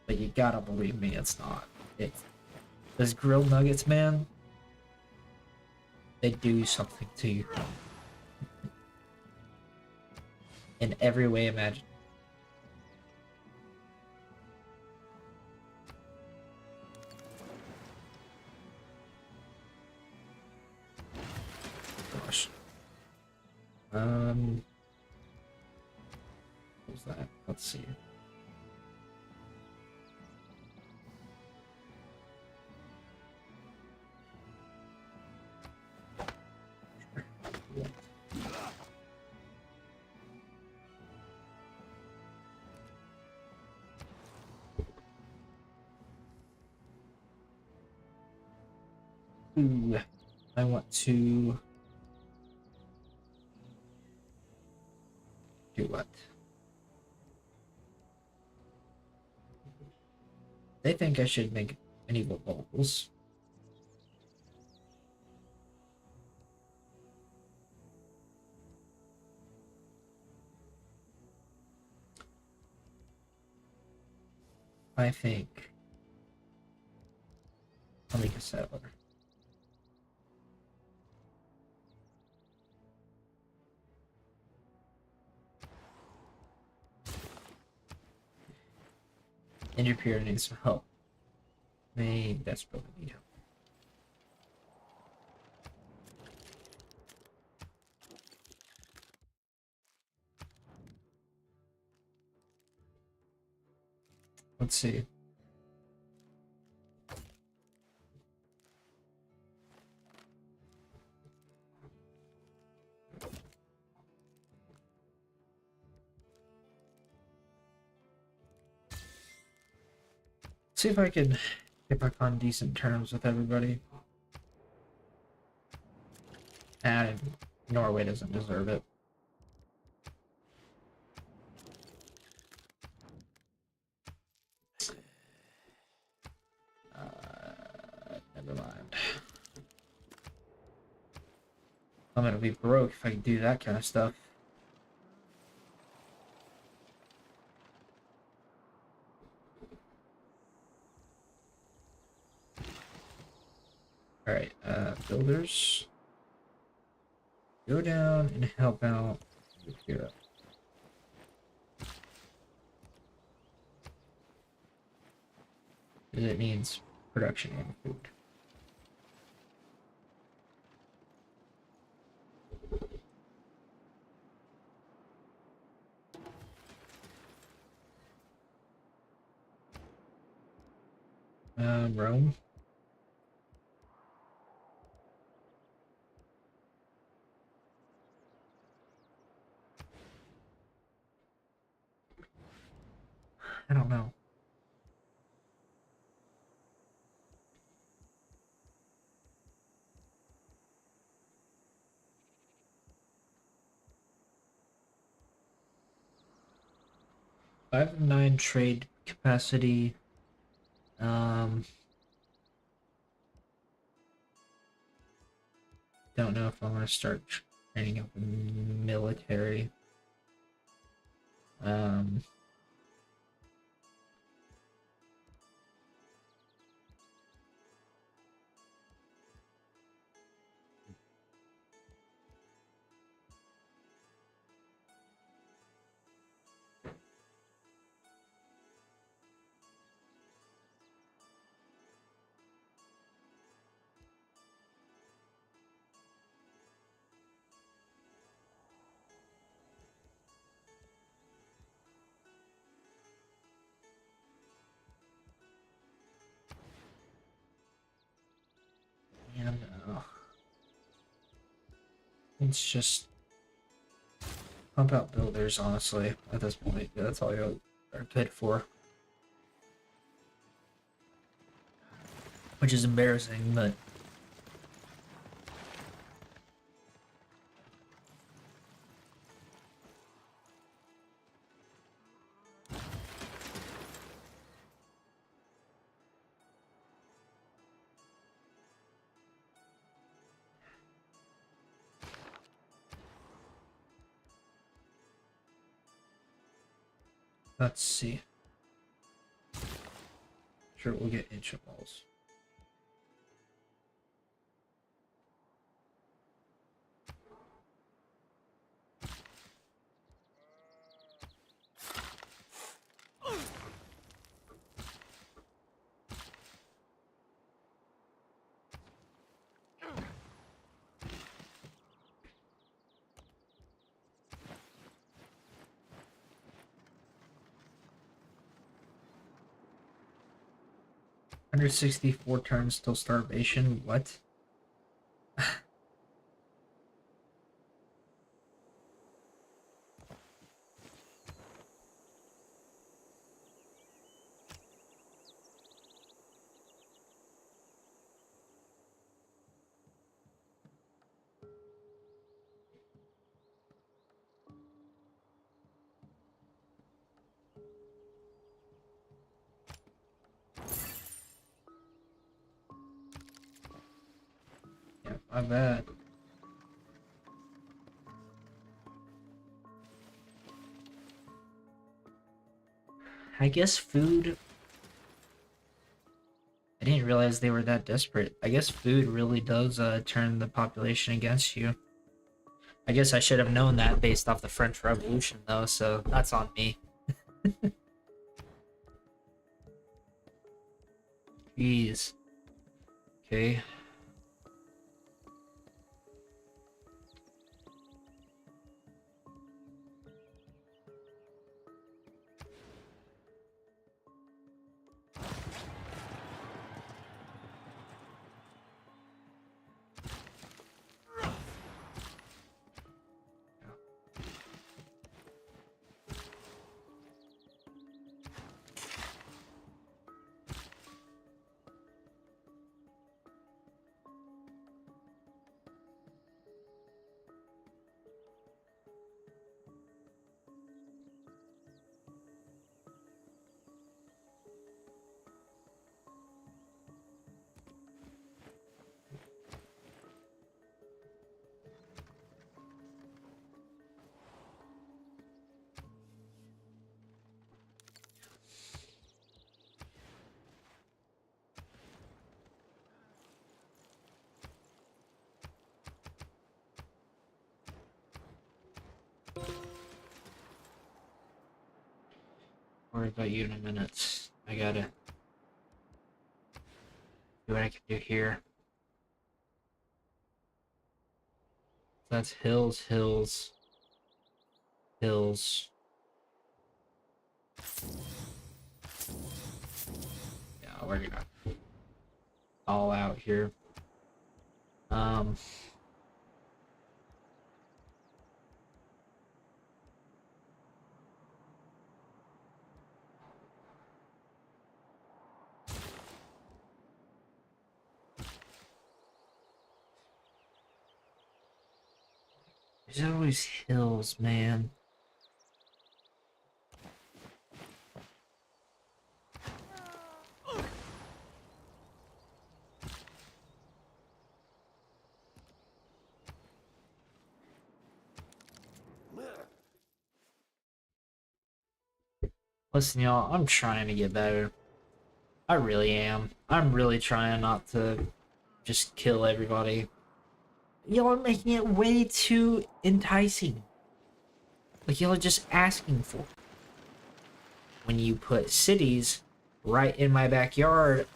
but you gotta believe me, it's not. Those grilled nuggets, man. They do something to you in every way imaginable. Gosh. What was that? Let's see. Ooh, I want to Do what? They think I should make medieval baubles. I think I'll make a settler. Interpeer needs some help. They desperately need help. Let's see. See if I can get back on decent terms with everybody. And Norway doesn't deserve it. Never mind. I'm gonna be broke if I can do that kind of stuff. Alright, builders. Go down and help out Europe. Because it needs production and food. Rome. I don't know. I have 9 trade capacity. Don't know if I want to start training up in military. And it's just pump out builders, honestly, at this point. That's all you are good for. Which is embarrassing, but let's see. Sure, we'll get ancient walls. Under 64 turns till starvation. What? Yeah, I bet. I guess food. I didn't realize they were that desperate. I guess food really does turn the population against you. I guess I should have known that based off the French Revolution, though, so that's on me. Jeez. Okay. Worry about you in a minute. I gotta do what I can do here. That's hills, hills, hills. Yeah, we're gonna all out here. Um, there's always hills, man. Listen, y'all, I'm trying to get better. I really am. I'm really trying not to just kill everybody. Y'all are making it way too enticing. Like, y'all are just asking for it. When you put cities right in my backyard,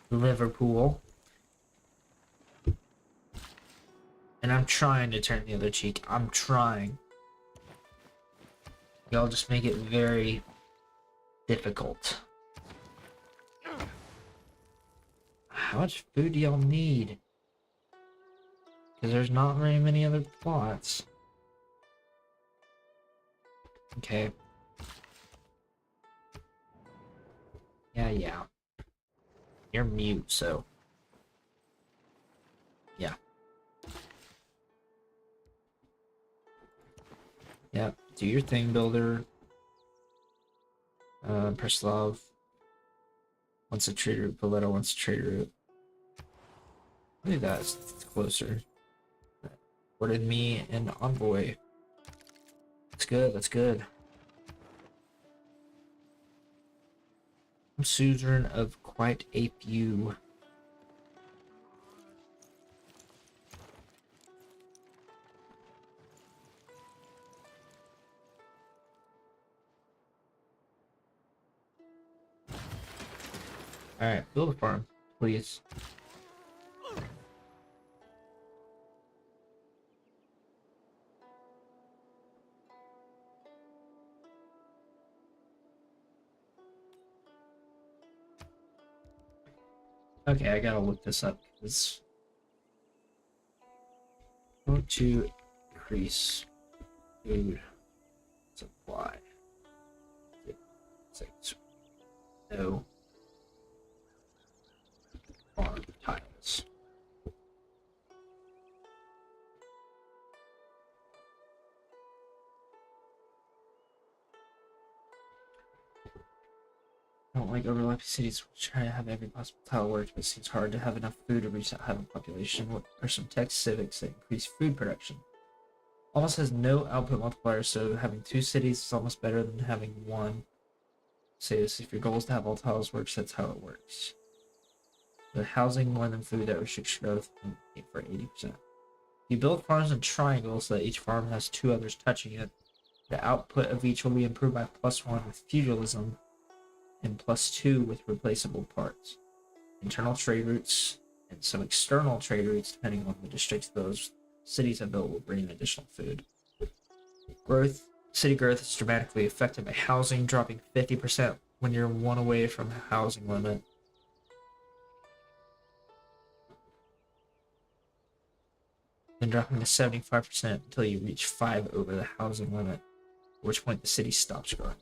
Liverpool, and I'm trying to turn the other cheek. I'm trying. Y'all just make it very difficult. How much food do y'all need? Because there's not very many other plots. Okay. Yeah. You're mute, so. Yeah. Yep. Do your thing, builder. Press love. Wants a trade route. Paletta wants a trade route. Look at that. It's closer. Ordered me an envoy. That's good. That's good. I'm suzerain of quite a few. Alright, build a farm, please. Okay, I gotta look this up because I want to increase food supply. Six. No farm tiles. I don't don't like overlapping cities. We'll try to have every possible tile work, but it seems hard to have enough food to reach that high of a population. What are some tech civics that increase food production? Almost has no output multiplier, so having 2 cities is almost better than having 1. Say this, if your goal is to have all tiles work, that's how it works. The housing more than food that restricts growth for 80%. You build farms in triangles so that each farm has 2 others touching it. The output of each will be improved by +1 with feudalism and +2 with replaceable parts. Internal trade routes and some external trade routes, depending on the districts those cities have built, will bring in additional food. City growth is dramatically affected by housing, dropping 50% when you're 1 away from the housing limit. Then dropping to 75% until you reach 5 over the housing limit, at which point the city stops growing.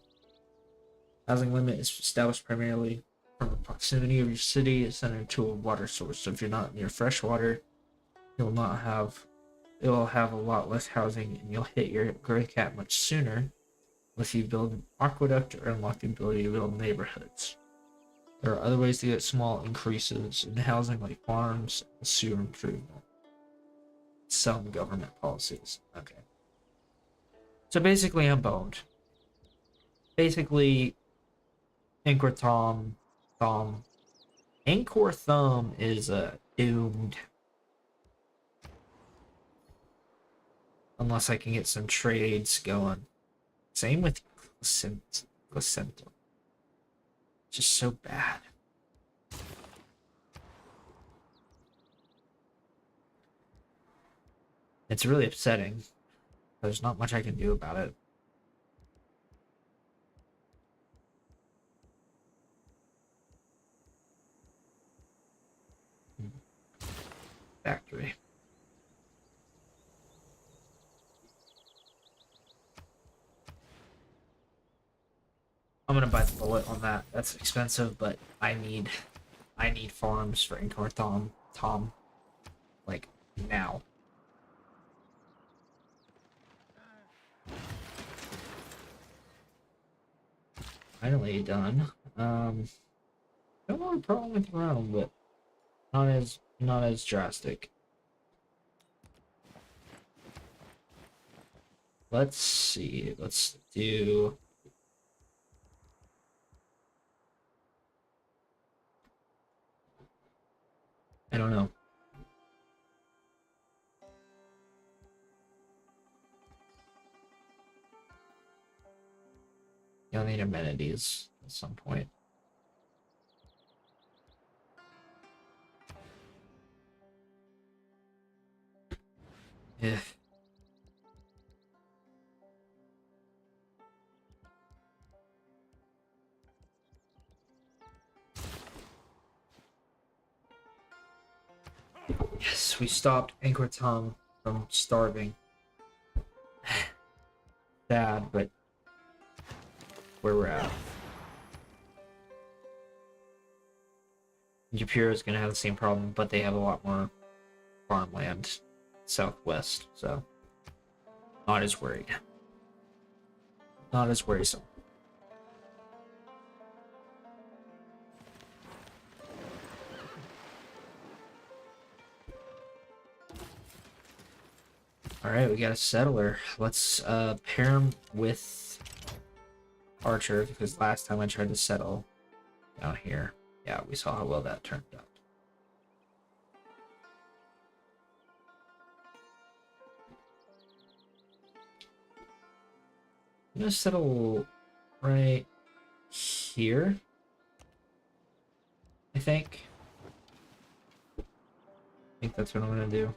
Housing limit is established primarily from the proximity of your city center to a water source. So if you're not near fresh water, it will have a lot less housing, and you'll hit your growth cap much sooner if you build an aqueduct or unlock the ability to build neighborhoods. There are other ways to get small increases in housing, like farms and sewer improvement. Some government policies. Okay. So basically, I'm boned. Basically, Angkor Thumb is doomed. Unless I can get some trades going. Same with Placenta. Just so bad. It's really upsetting. There's not much I can do about it. Factory. I'm gonna buy the bullet on that. That's expensive, but I need farms for Angkor Tom, like now. Finally done. Don't have a problem with Rome, but not as drastic. Let's see. Let's do. I don't know. You'll need amenities at some point. Yeah. Yes, we stopped Angkor Thom from starving. Sad, but where we're at. Japiro is gonna have the same problem, but they have a lot more farmland southwest, so not as worried. Not as worrisome. Alright, we got a settler. Let's pair him with Archer, because last time I tried to settle down here, yeah, we saw how well that turned out. I'm gonna settle right here, I think. I think that's what I'm gonna do.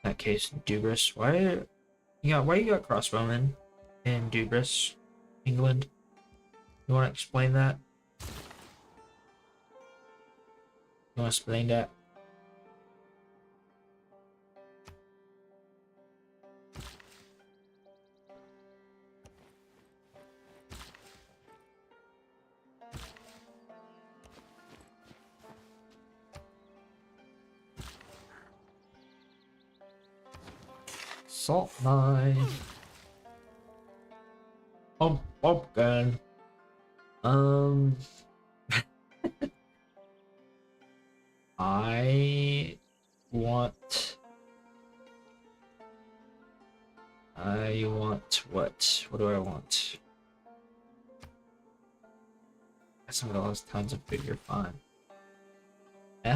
In that case, Dubris. Why you got crossbowmen in Dubris, England? You wanna explain that? You wanna explain that? salt mine. Pumpkin. I want what? What do I want? Somebody else has tons of food, you're fine.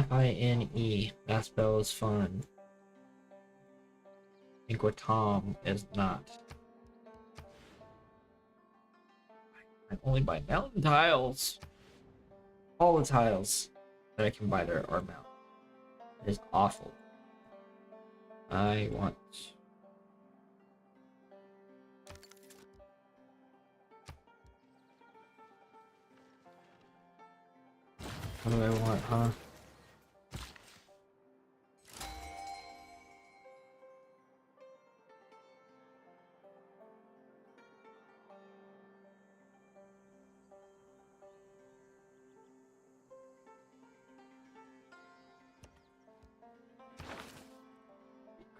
Fine. That spell is fun. I think what Tom is not. I only buy mountain tiles. All the tiles that I can buy there are mountain. It is awful. I want. What do I want, huh?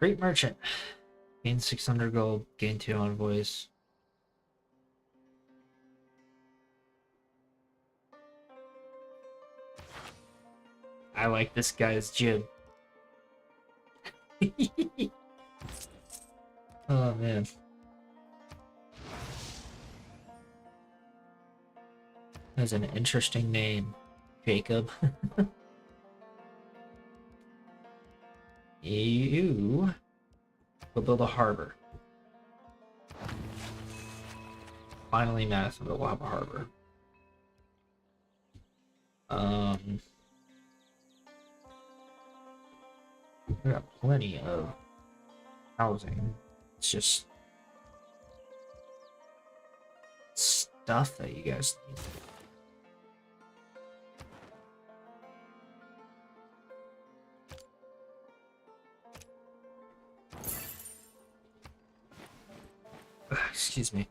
Great merchant. Gain 600 gold, gain 2 envoys. I like this guy's jib. Oh man. That's an interesting name, Jacob. You will build a harbor. Finally, Madisonville will have a harbor. We got plenty of housing. It's just stuff that you guys need. Excuse me.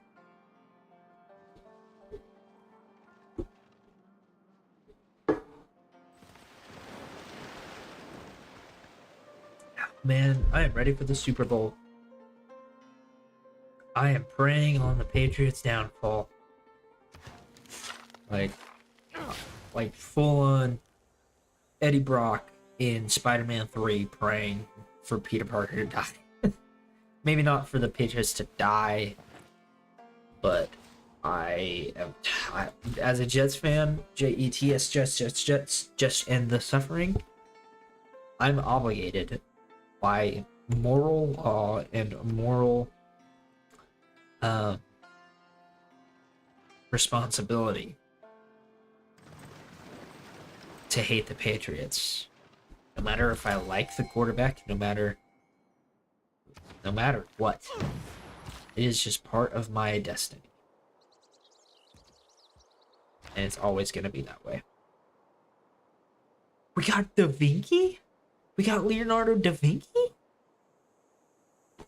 Man, I am ready for the Super Bowl. I am praying on the Patriots' downfall. Like full on Eddie Brock in Spider-Man 3 praying for Peter Parker to die. Maybe not for the Patriots to die, but I am, as a Jets fan, Jets, just end the suffering. I'm obligated by moral law and moral responsibility to hate the Patriots. No matter if I like the quarterback, no matter what. It is just part of my destiny. And it's always going to be that way. We got Da Vinci? We got Leonardo da Vinci?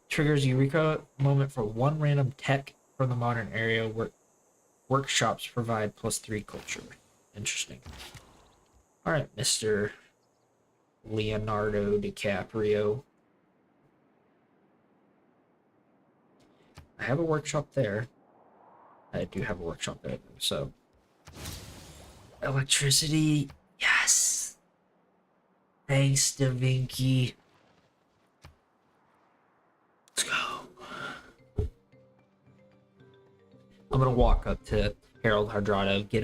Triggers Eureka moment for one random tech from the modern area where workshops provide +3 culture. Interesting. Alright, Mr. Leonardo DiCaprio. I have a workshop there. I do have a workshop there, so. Electricity, yes! Thanks, Da Vinci. Let's go. I'm gonna walk up to Harold Hardrada, get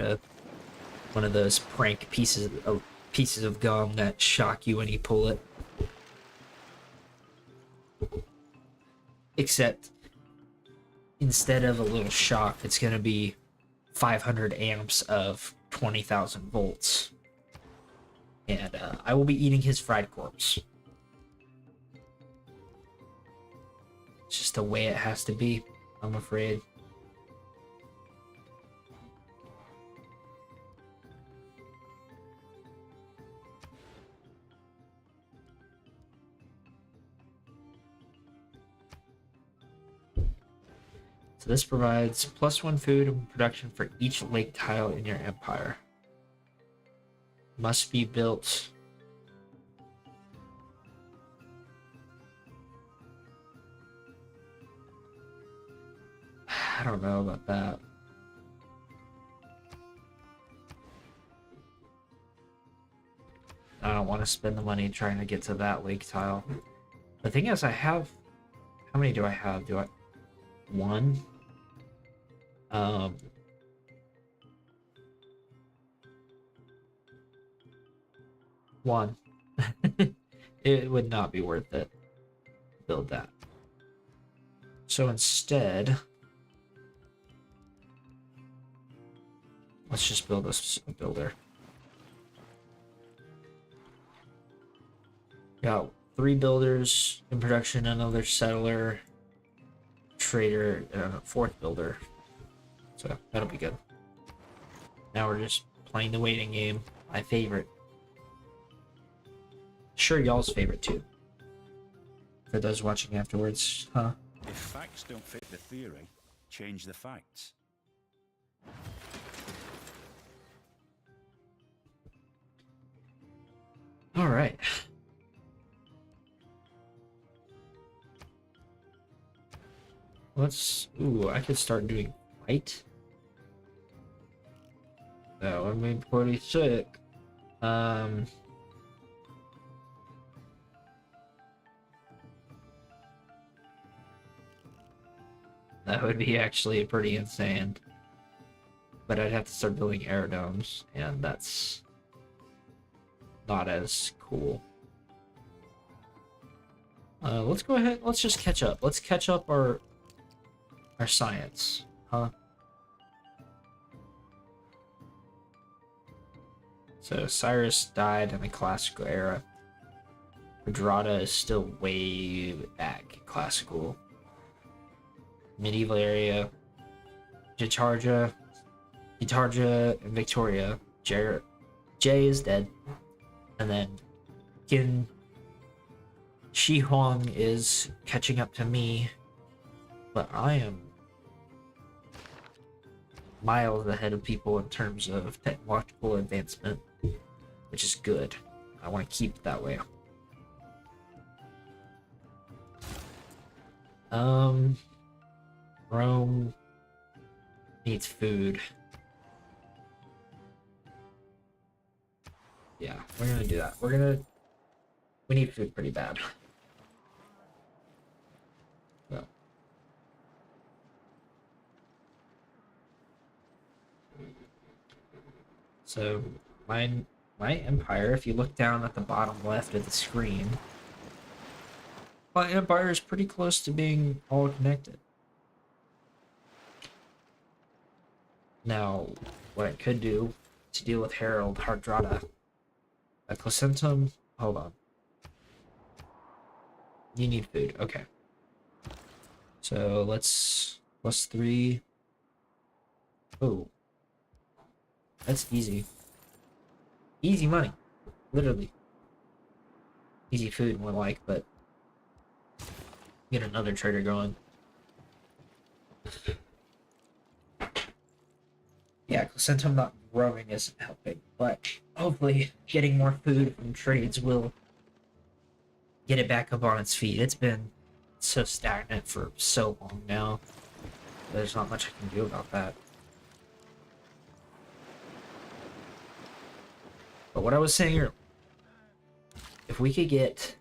one of those prank pieces of gum that shock you when you pull it. Except instead of a little shock, it's gonna be 500 amps of 20,000 volts. And I will be eating his fried corpse. It's just the way it has to be, I'm afraid. So this provides +1 food and production for each lake tile in your empire. Must be built. I don't know about that. I don't want to spend the money trying to get to that lake tile. The thing is, I have... How many do I have? Do I... One? One. It would not be worth it to build that. So instead... Let's just build a builder. Got 3 builders in production, another settler, trader, and a 4th builder. So that'll be good. Now we're just playing the waiting game. My favorite. Sure, y'all's favorite too. For those watching afterwards, huh? If facts don't fit the theory, change the facts. All right. Let's... Ooh, I could start doing white. That would be pretty sick. That would be actually pretty insane. But I'd have to start building aerodomes, and that's not as cool. Let's go ahead. Let's just catch up. Let's catch up our science, huh? So Cyrus died in the classical era. Quadrata is still way back classical. Medieval area. Jitarja, and Victoria. Jay is dead. And then Qin Shi Huang is catching up to me. But I am miles ahead of people in terms of technological advancement, which is good. I want to keep it that way. Rome needs food. Yeah, we're gonna do that. We need food pretty bad. Well. So my empire, if you look down at the bottom left of the screen, my empire is pretty close to being all connected. Now, what I could do to deal with Harold Hardrada, a Placentum, hold on. You need food, okay. So let's +3. Oh. That's easy. Easy money. Literally. Easy food, more like, but get another trader going. Yeah, Placentum not growing isn't helping, but hopefully getting more food from trades will get it back up on its feet. It's been so stagnant for so long now. There's not much I can do about that. But what I was saying earlier, if we could get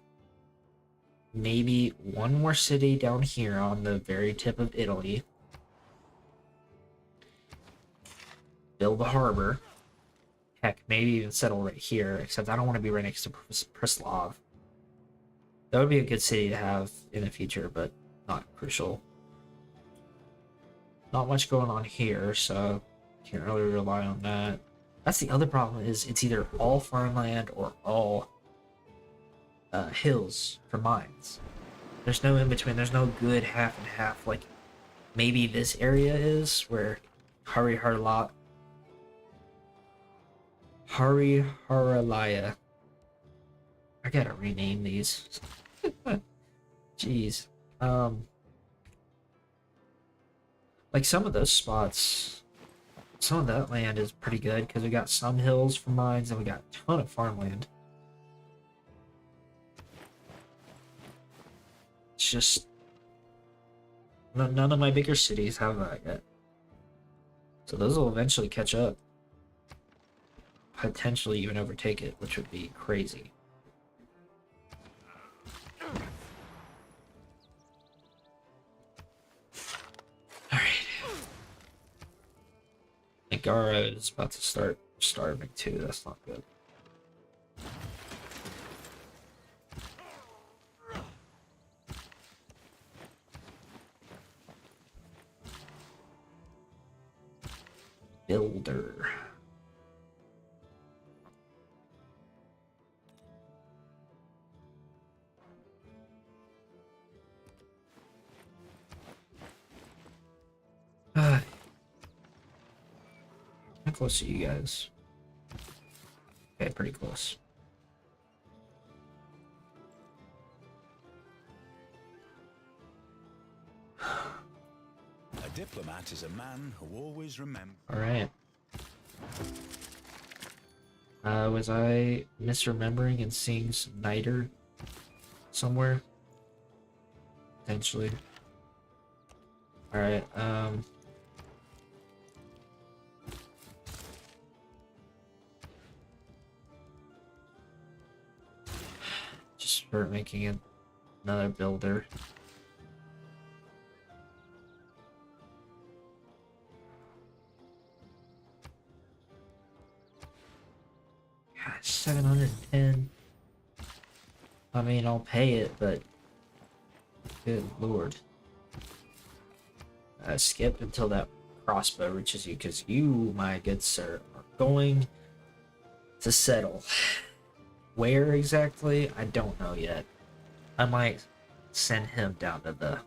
maybe one more city down here on the very tip of Italy, build a harbor, heck, maybe even settle right here, except I don't want to be right next to Preslav. That would be a good city to have in the future, but not crucial. Not much going on here, so can't really rely on that. That's the other problem, is it's either all farmland or all hills for mines. There's no in between. There's no good half and half. Like maybe this area is where Hariharalaya. I gotta rename these. Jeez. Like some of those spots. Some of that land is pretty good because we got some hills for mines and we got a ton of farmland. It's just None of my bigger cities have that yet. So those will eventually catch up. Potentially even overtake it, which would be crazy. Alright. Megara is about to start starving too, that's not good. Builder. How close are you guys? Okay, pretty close. A diplomat is a man who always remembers. Alright. Was I misremembering and seeing some Niter somewhere? Potentially. Alright, just start making another builder. God, 710. I mean, I'll pay it, but good lord. Skip until that crossbow reaches you, because you, my good sir, are going to settle. Where exactly? I don't know yet. I might send him down to the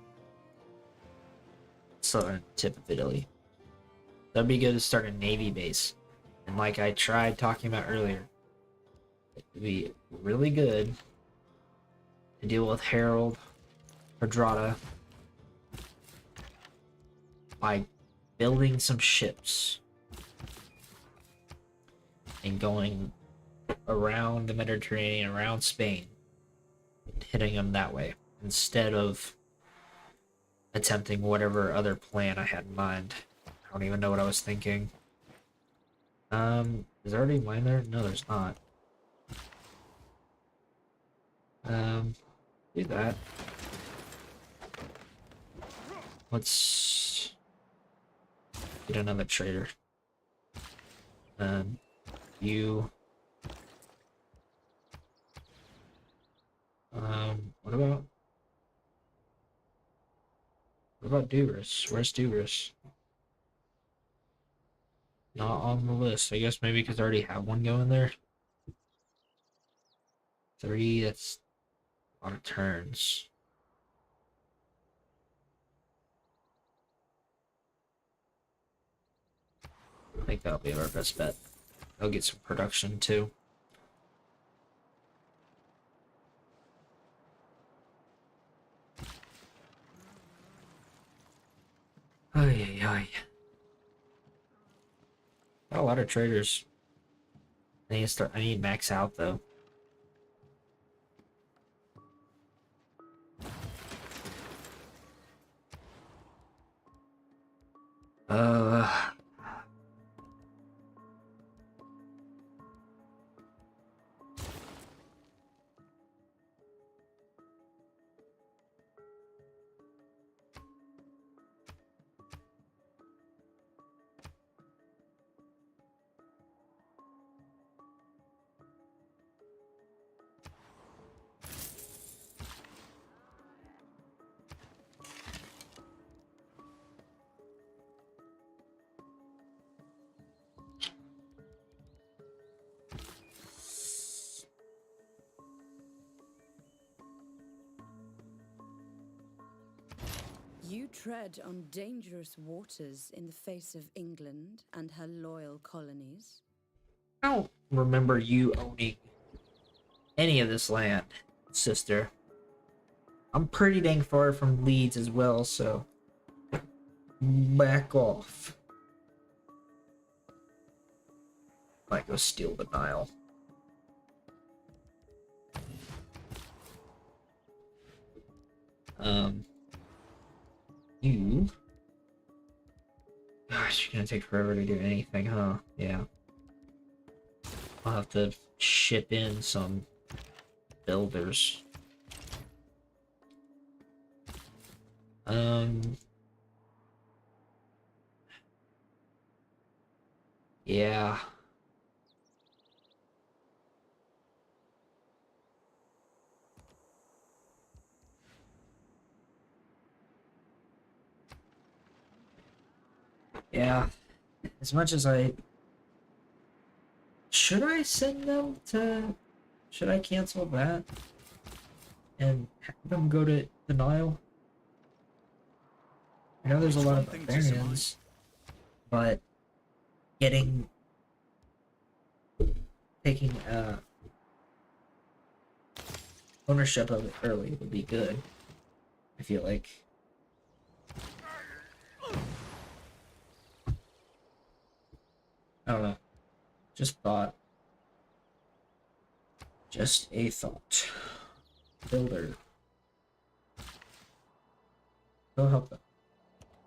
southern tip of Italy. That'd be good to start a navy base. And like I tried talking about earlier, it would be really good to deal with Harold Hardrada by building some ships and going around the Mediterranean, around Spain, and hitting them that way, instead of attempting whatever other plan I had in mind. I don't even know what I was thinking. Is there already mine there? No, there's not. Do that. Let's get another trader. You. What about Duras? Where's Duras? Not on the list. I guess maybe because I already have one going there. 3, that's a lot of turns. I think that'll be our best bet. I'll get some production too. Ay, ay, ay. Got a lot of traders. I need max out though. Uh, You tread on dangerous waters in the face of England and her loyal colonies. I don't remember you owning any of this land, sister. I'm pretty dang far from Leeds as well, so back off. Might go steal the Nile. You. Gosh, you're gonna take forever to do anything, huh? Yeah. I'll have to ship in some builders. Yeah. Yeah. As much as I... Should I send them to... Should I cancel that? And have them go to the Nile? I know there's a lot of One thing to surmise. barbarians, but getting... Taking, ownership of it early would be good. I feel like. I don't know. Just thought. Just a thought. Builder. Go help them.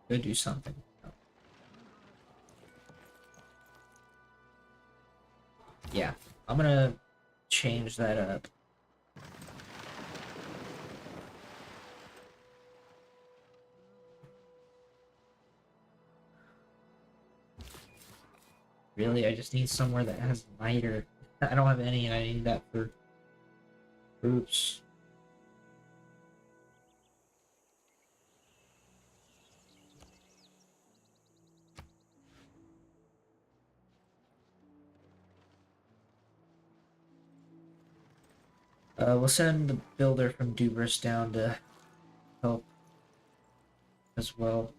Go do something. Yeah, I'm gonna change that up. Really, I just need somewhere that has miter. I don't have any, and I need that for groups. We'll send the builder from Dubris down to help as well.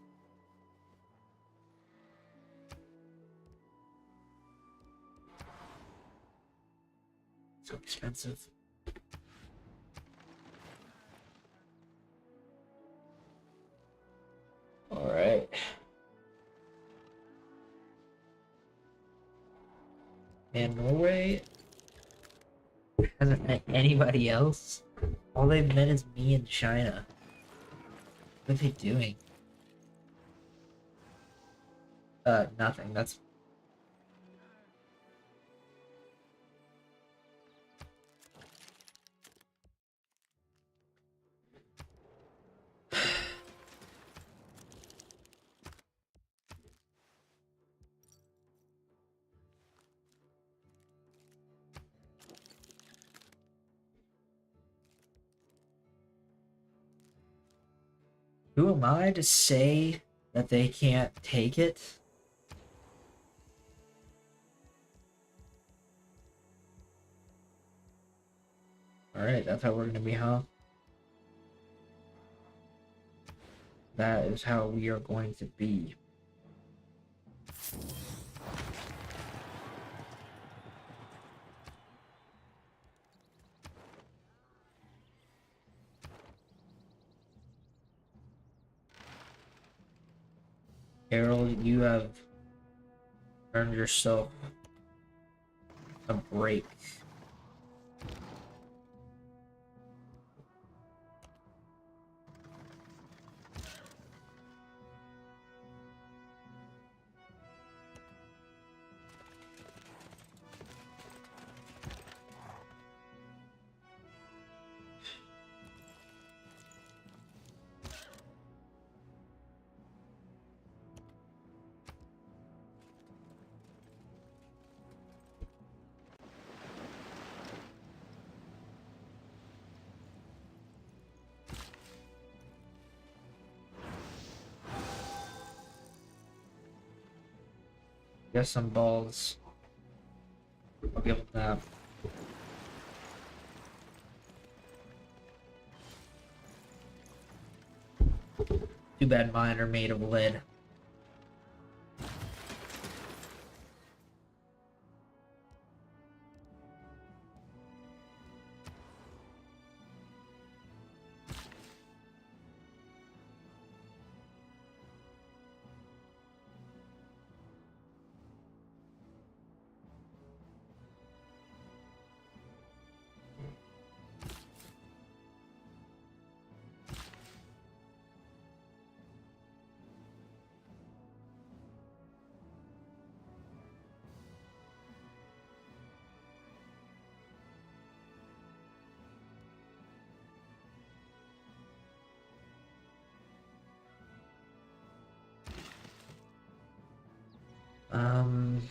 So expensive. All right. And Norway hasn't met anybody else. All they've met is me and China. What are they doing? Nothing. That's... Who am I to say that they can't take it? Alright, that's how we're gonna be, huh? That is how we are going to be. Carol, you have earned yourself a break. Get some balls. I'll give them that. Too bad mine are made of lead. Um,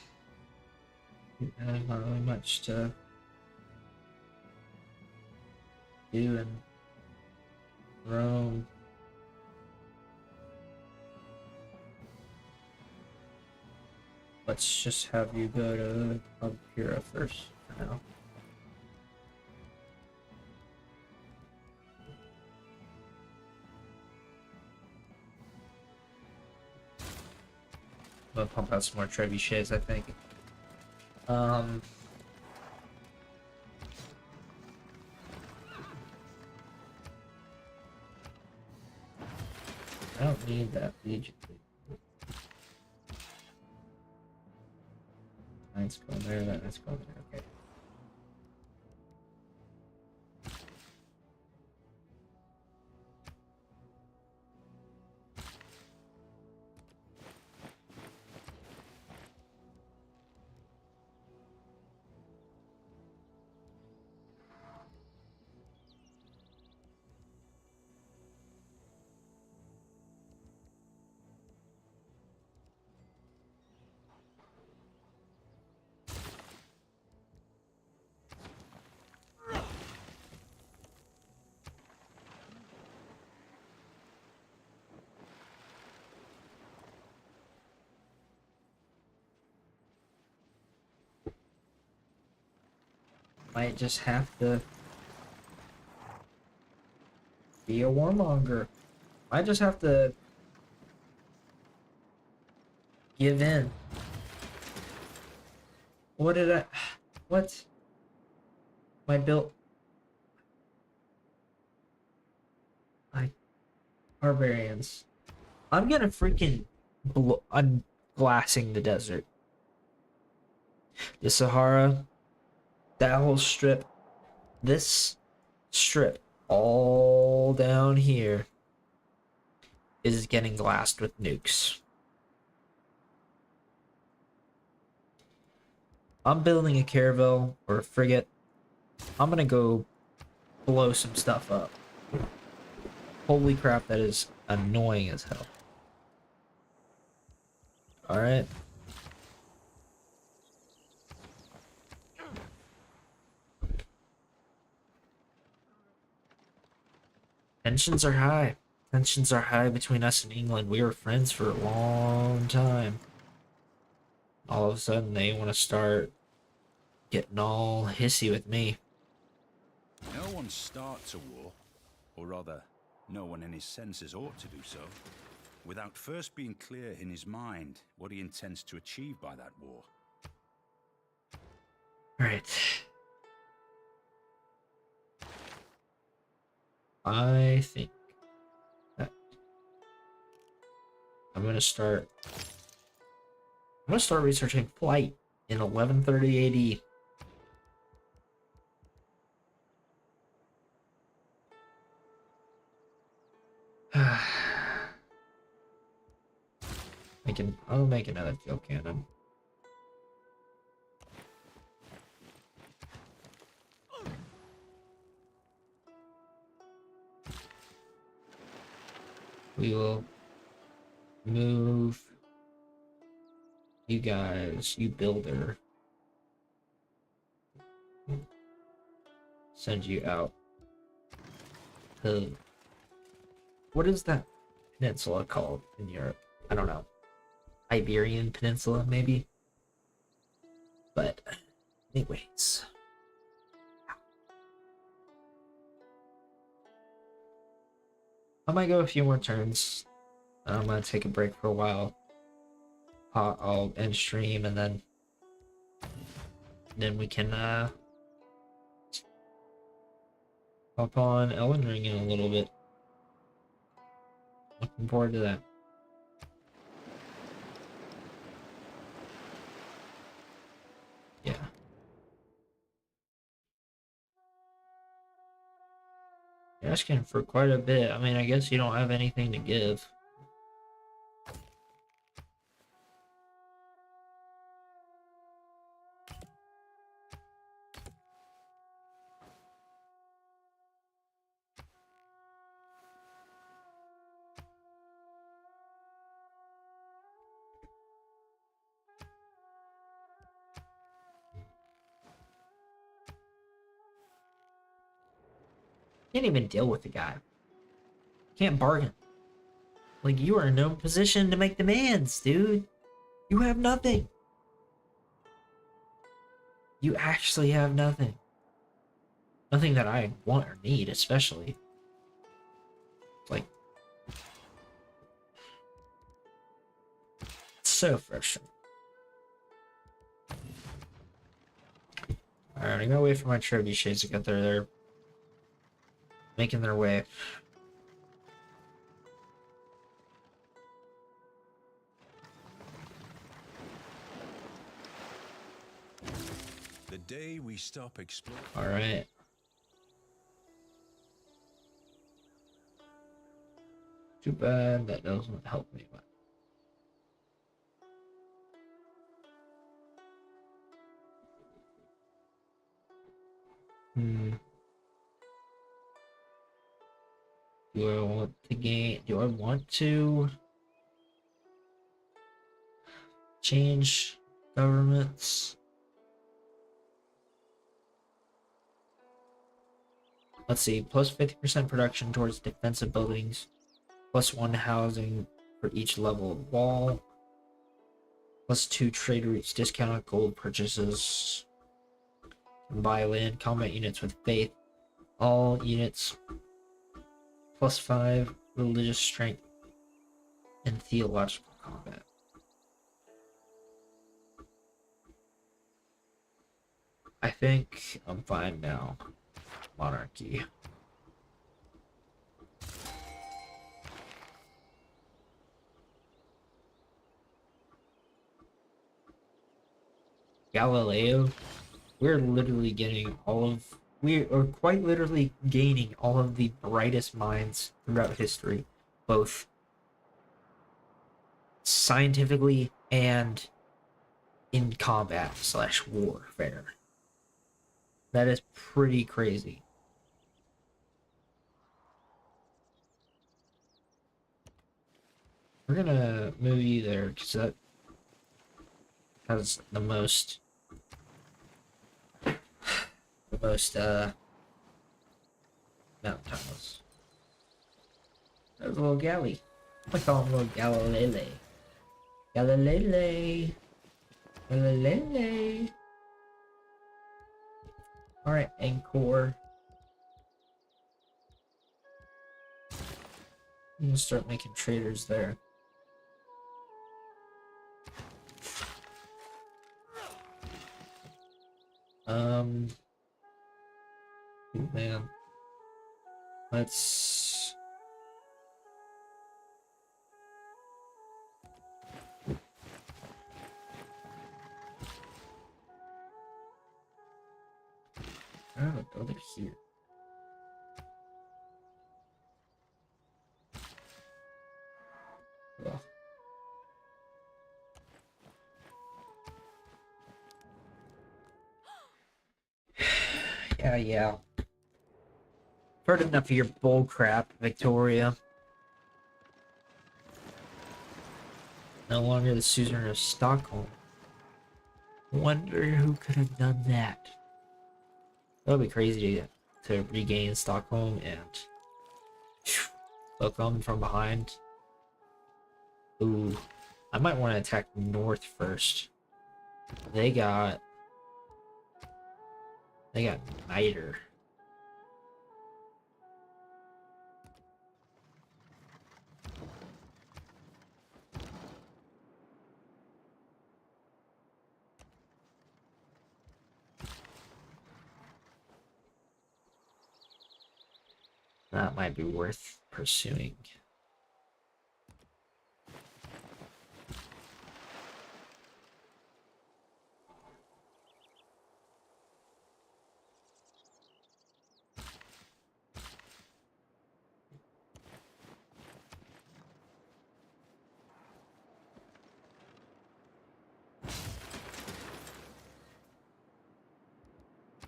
there's not really much to do in Rome. Let's just have you go to R.E.P.O first for now. We'll pump out some more trebuchets, I think. I don't need that legion. Let's go there, let's go there, okay. Might just have to be a warmonger. Might just have to give in. What did I... What? My build... My barbarians. I'm gonna freaking... I'm glassing the desert. The Sahara. That whole strip. This strip. All down here. Is getting glassed with nukes. I'm building a caravel or a frigate. I'm gonna go blow some stuff up. Holy crap, that is annoying as hell. Alright. Tensions are high. Tensions are high between us and England. We were friends for a long time. All of a sudden, they want to start getting all hissy with me. No one starts a war, or rather, no one in his senses ought to do so, without first being clear in his mind what he intends to achieve by that war. Alright. I think that I'm gonna start researching flight in 1130 AD. I'll make another field cannon. We will move you guys, you builder. Send you out to... What is that peninsula called in Europe? I don't know. Iberian Peninsula, maybe? But, anyways. I might go a few more turns. I'm gonna take a break for a while. I'll end stream and then we can hop on Elden Ring in a little bit. Looking forward to that. Yeah. You're asking for quite a bit. I mean, I guess you don't have anything to give. Can't even deal with the guy. Can't bargain. Like, you are in no position to make demands, dude. You have nothing. You actually have nothing. Nothing that I want or need, especially. Like, it's so frustrating. Alright, I'm gonna wait for my trebuchets to get there. They're making their way. The day we stop exploring. Alright. Too bad that doesn't help me much. Do I want to gain? Do I want to change governments? Let's see. Plus 50% production towards defensive buildings. Plus 1 housing for each level of wall. Plus 2 trade routes, discounted gold purchases. Buy land, combat units with faith. All units plus 5 religious strength and theological combat. I think I'm fine now. Monarchy. Galileo. We're literally getting all of, we are quite literally gaining all of the brightest minds throughout history, both scientifically and in combat / warfare. That is pretty crazy. We're gonna move you there because that has the most mountain tunnels. There's a little galley. I call him little Galilele. Galilele. Galilele. Alright, Angkor. I'm gonna start making traders there. Oh man. Let's... I have a builder here. Ugh. Yeah. Heard enough of your bull crap, Victoria. No longer the suzerain of Stockholm. Wonder who could have done that. That would be crazy to regain Stockholm and look them from behind. Ooh, I might want to attack north first. They got Niter. That might be worth pursuing.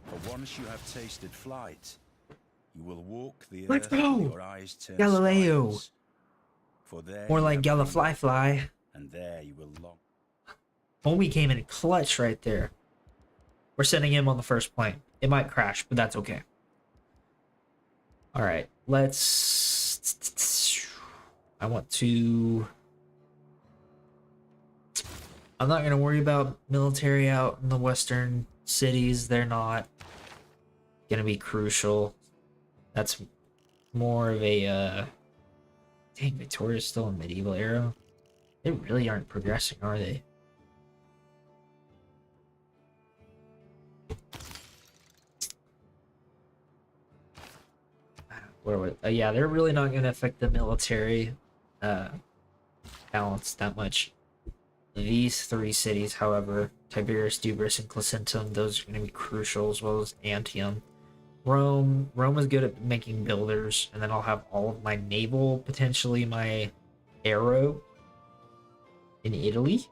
For once you have tasted flight, you will walk the Let's earth go! with your eyes turned Galileo! skies. For there More you like have been, Fly. and there you will long. Homie came in clutch right there. We're sending him on the first plane. It might crash, but that's okay. All right, let's. I want to. I'm not gonna worry about military out in the western cities. They're not gonna be crucial. That's more of a. Dang, Victoria's still in medieval era. They really aren't progressing, are they? Where would? Yeah, they're really not gonna affect the military balance that much. These three cities, however, Tiberias, Dubris, and Placentum, those are going to be crucial, as well as Antium. Rome is good at making builders, and then I'll have all of my naval, potentially my aero in Italy.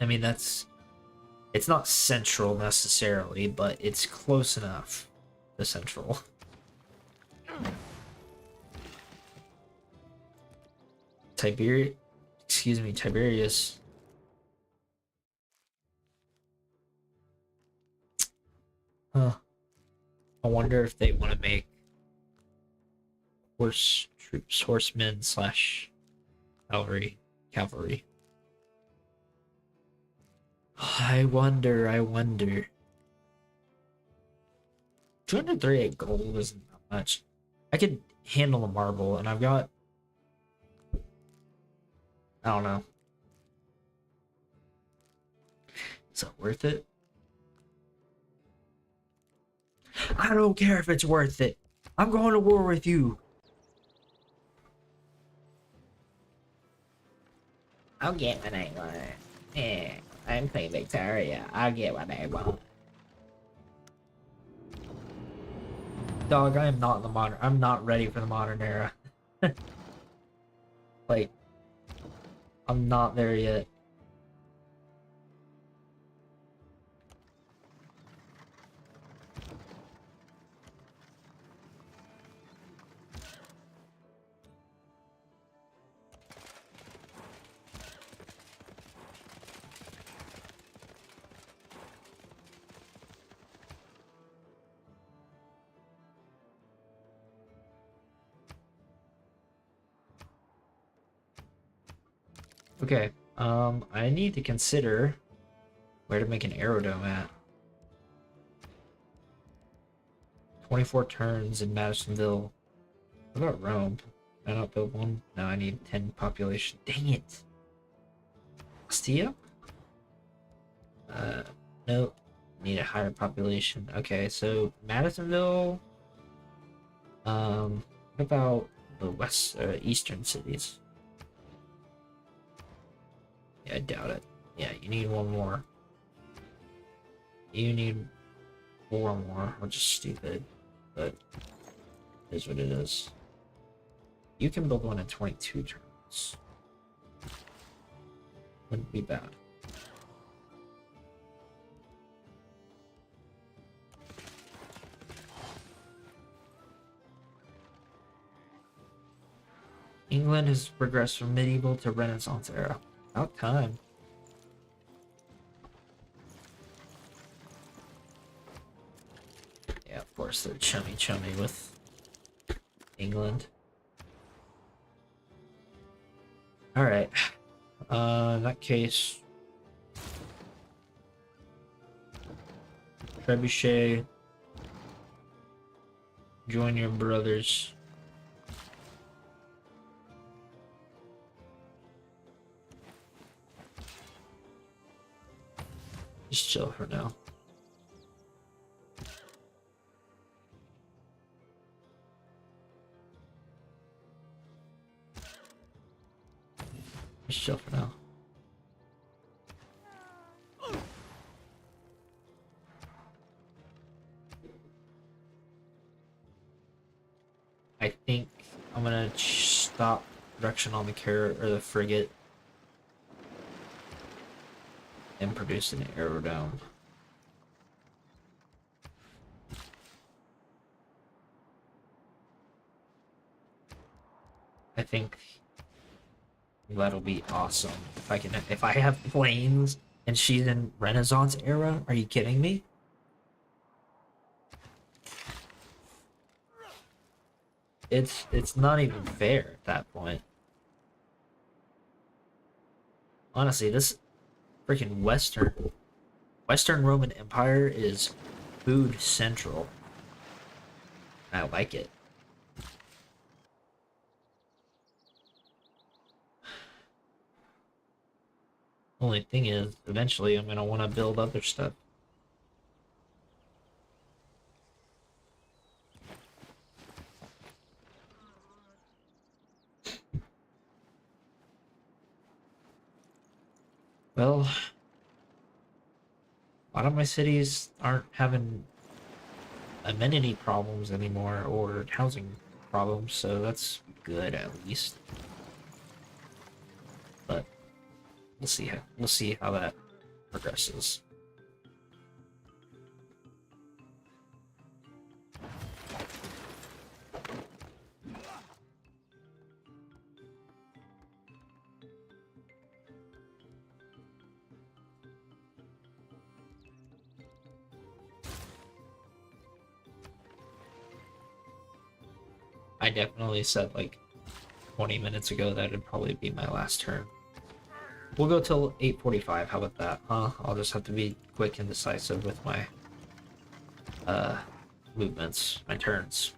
I mean, it's not central necessarily, but it's close enough to central. Tiberius. Huh. I wonder if they want to make horse troops, horsemen slash cavalry. I wonder. 238 gold isn't that much. I could handle a marble, and I've got. I don't know. Is it worth it? I don't care if it's worth it. I'm going to war with you. I'll get what I want. Yeah, I'm Queen Victoria. I'll get what I want. Dog, I am not in the modern. I'm not ready for the modern era. Like, I'm not there yet. Okay, I need to consider where to make an aerodome at. 24 turns in Madisonville. What about Rome? Can I not build one? No, I need 10 population. Dang it! Ostia? Nope. Need a higher population. Okay, so Madisonville. What about the eastern cities? Yeah, I doubt it. Yeah, you need one more. You need 4 more, which is stupid, but it is what it is. You can build one in 22 turns. Wouldn't be bad. England has progressed from medieval to Renaissance era. About time. Yeah, of course they're chummy with England. Alright. In that case, Trebuchet, join your brothers. Just chill for now. Just chill for now. I think I'm gonna stop production on the carrot or the frigate and produce an aerodome. I think that'll be awesome. If I have planes and she's in Renaissance era, are you kidding me? it's not even fair at that point. Honestly, this freaking Western Roman Empire is food central. I like it. Only thing is, eventually I'm gonna want to build other stuff. Well, a lot of my cities aren't having amenity problems anymore or housing problems, so that's good at least. But we'll see how that progresses. I definitely said like 20 minutes ago that it'd probably be my last turn. We'll go till 8:45. How about that? Huh? I'll just have to be quick and decisive with my movements, my turns.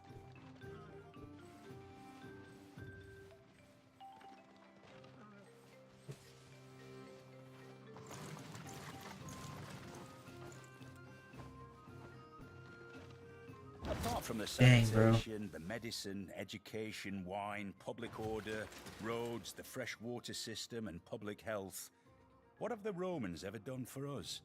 Apart from the Dang, bro. sanitation, the medicine, education, wine, public order, roads, the fresh water system, and public health, what have the Romans ever done for us?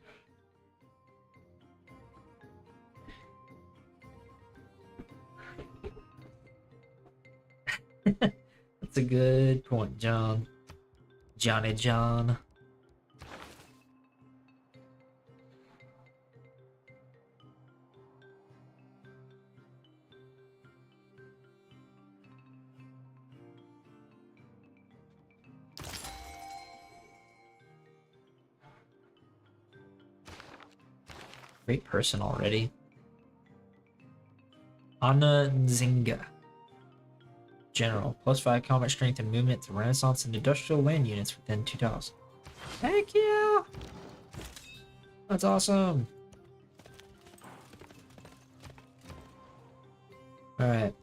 That's a good point, John. Johnny John. Great person already. Anna Nzinga. General. +5 combat strength and movement to Renaissance and industrial land units within 2000. Heck yeah! That's awesome! Alright,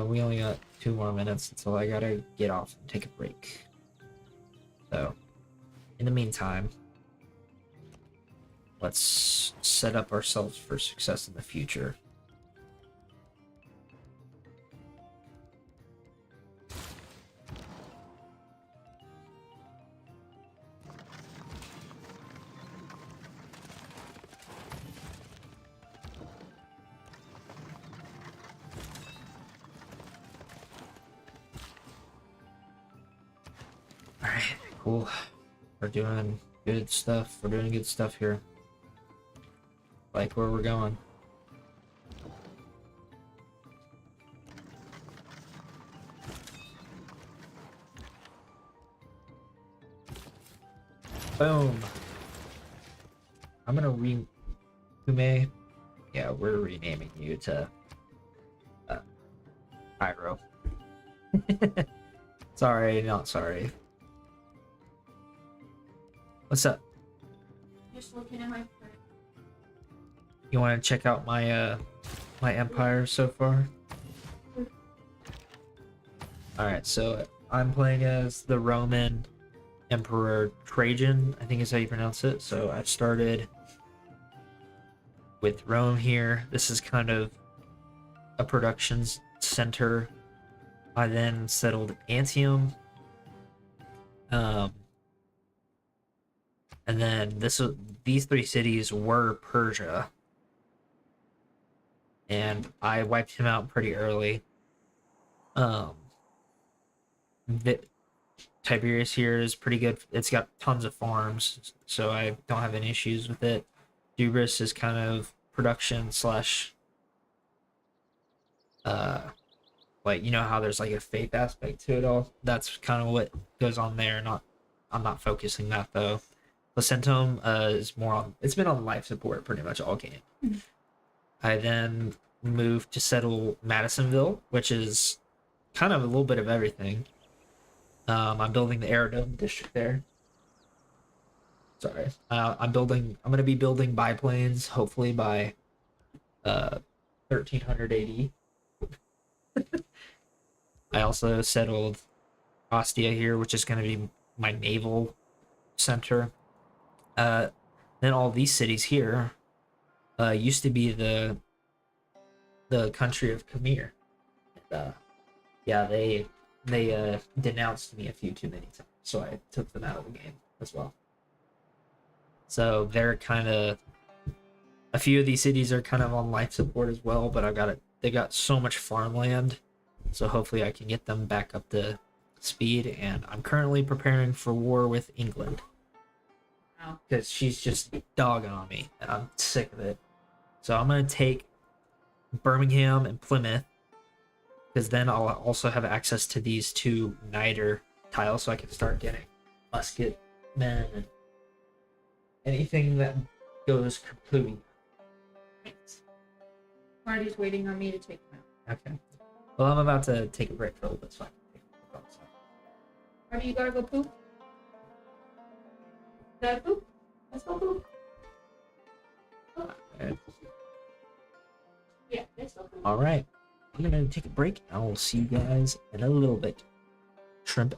we only got 2 more minutes until I gotta get off and take a break. So, in the meantime, let's set up ourselves for success in the future. Alright, cool. We're doing good stuff. We're doing good stuff here. Like where we're going. Boom. I'm gonna Khmer. Yeah, we're renaming you to R.E.P.O. Sorry, not sorry. What's up? Just looking at my friend. You want to check out my my empire so far? Alright, so I'm playing as the Roman Emperor Trajan, I think is how you pronounce it. So I started with Rome here. This is kind of a production center. I then settled Antium. And then these 3 cities were Persia. And I wiped him out pretty early. Tiberius here is pretty good. It's got tons of farms, so I don't have any issues with it. Dubris is kind of production slash like, you know how there's like a faith aspect to it all? That's kind of what goes on there. I'm not focusing that though. Placentum is more on, it's been on life support pretty much all game. I then moved to settle Madisonville, which is kind of a little bit of everything. I'm building the aerodome district there. Sorry. I'm gonna be building biplanes hopefully by 1300 AD. I also settled Ostia here, which is gonna be my naval center. Then all these cities here used to be the country of Khmer. Yeah, they denounced me a few too many times, so I took them out of the game as well. So they're kind of, a few of these cities are kind of on life support as well, but they got so much farmland, so hopefully I can get them back up to speed. And I'm currently preparing for war with England because she's just dogging on me, and I'm sick of it. So I'm gonna take Birmingham and Plymouth, because then I'll also have access to these two niter tiles, so I can start getting musket men and anything that goes completely. Marty's waiting on me to take them out. Okay. Well, I'm about to take a break for a little bit, so I can take a break outside. Marty, you gotta go poop? Gotta poop? Let's go poop. Okay. Yeah, let's go poop. All right. I'm gonna take a break. I will see you guys in a little bit. Shrimp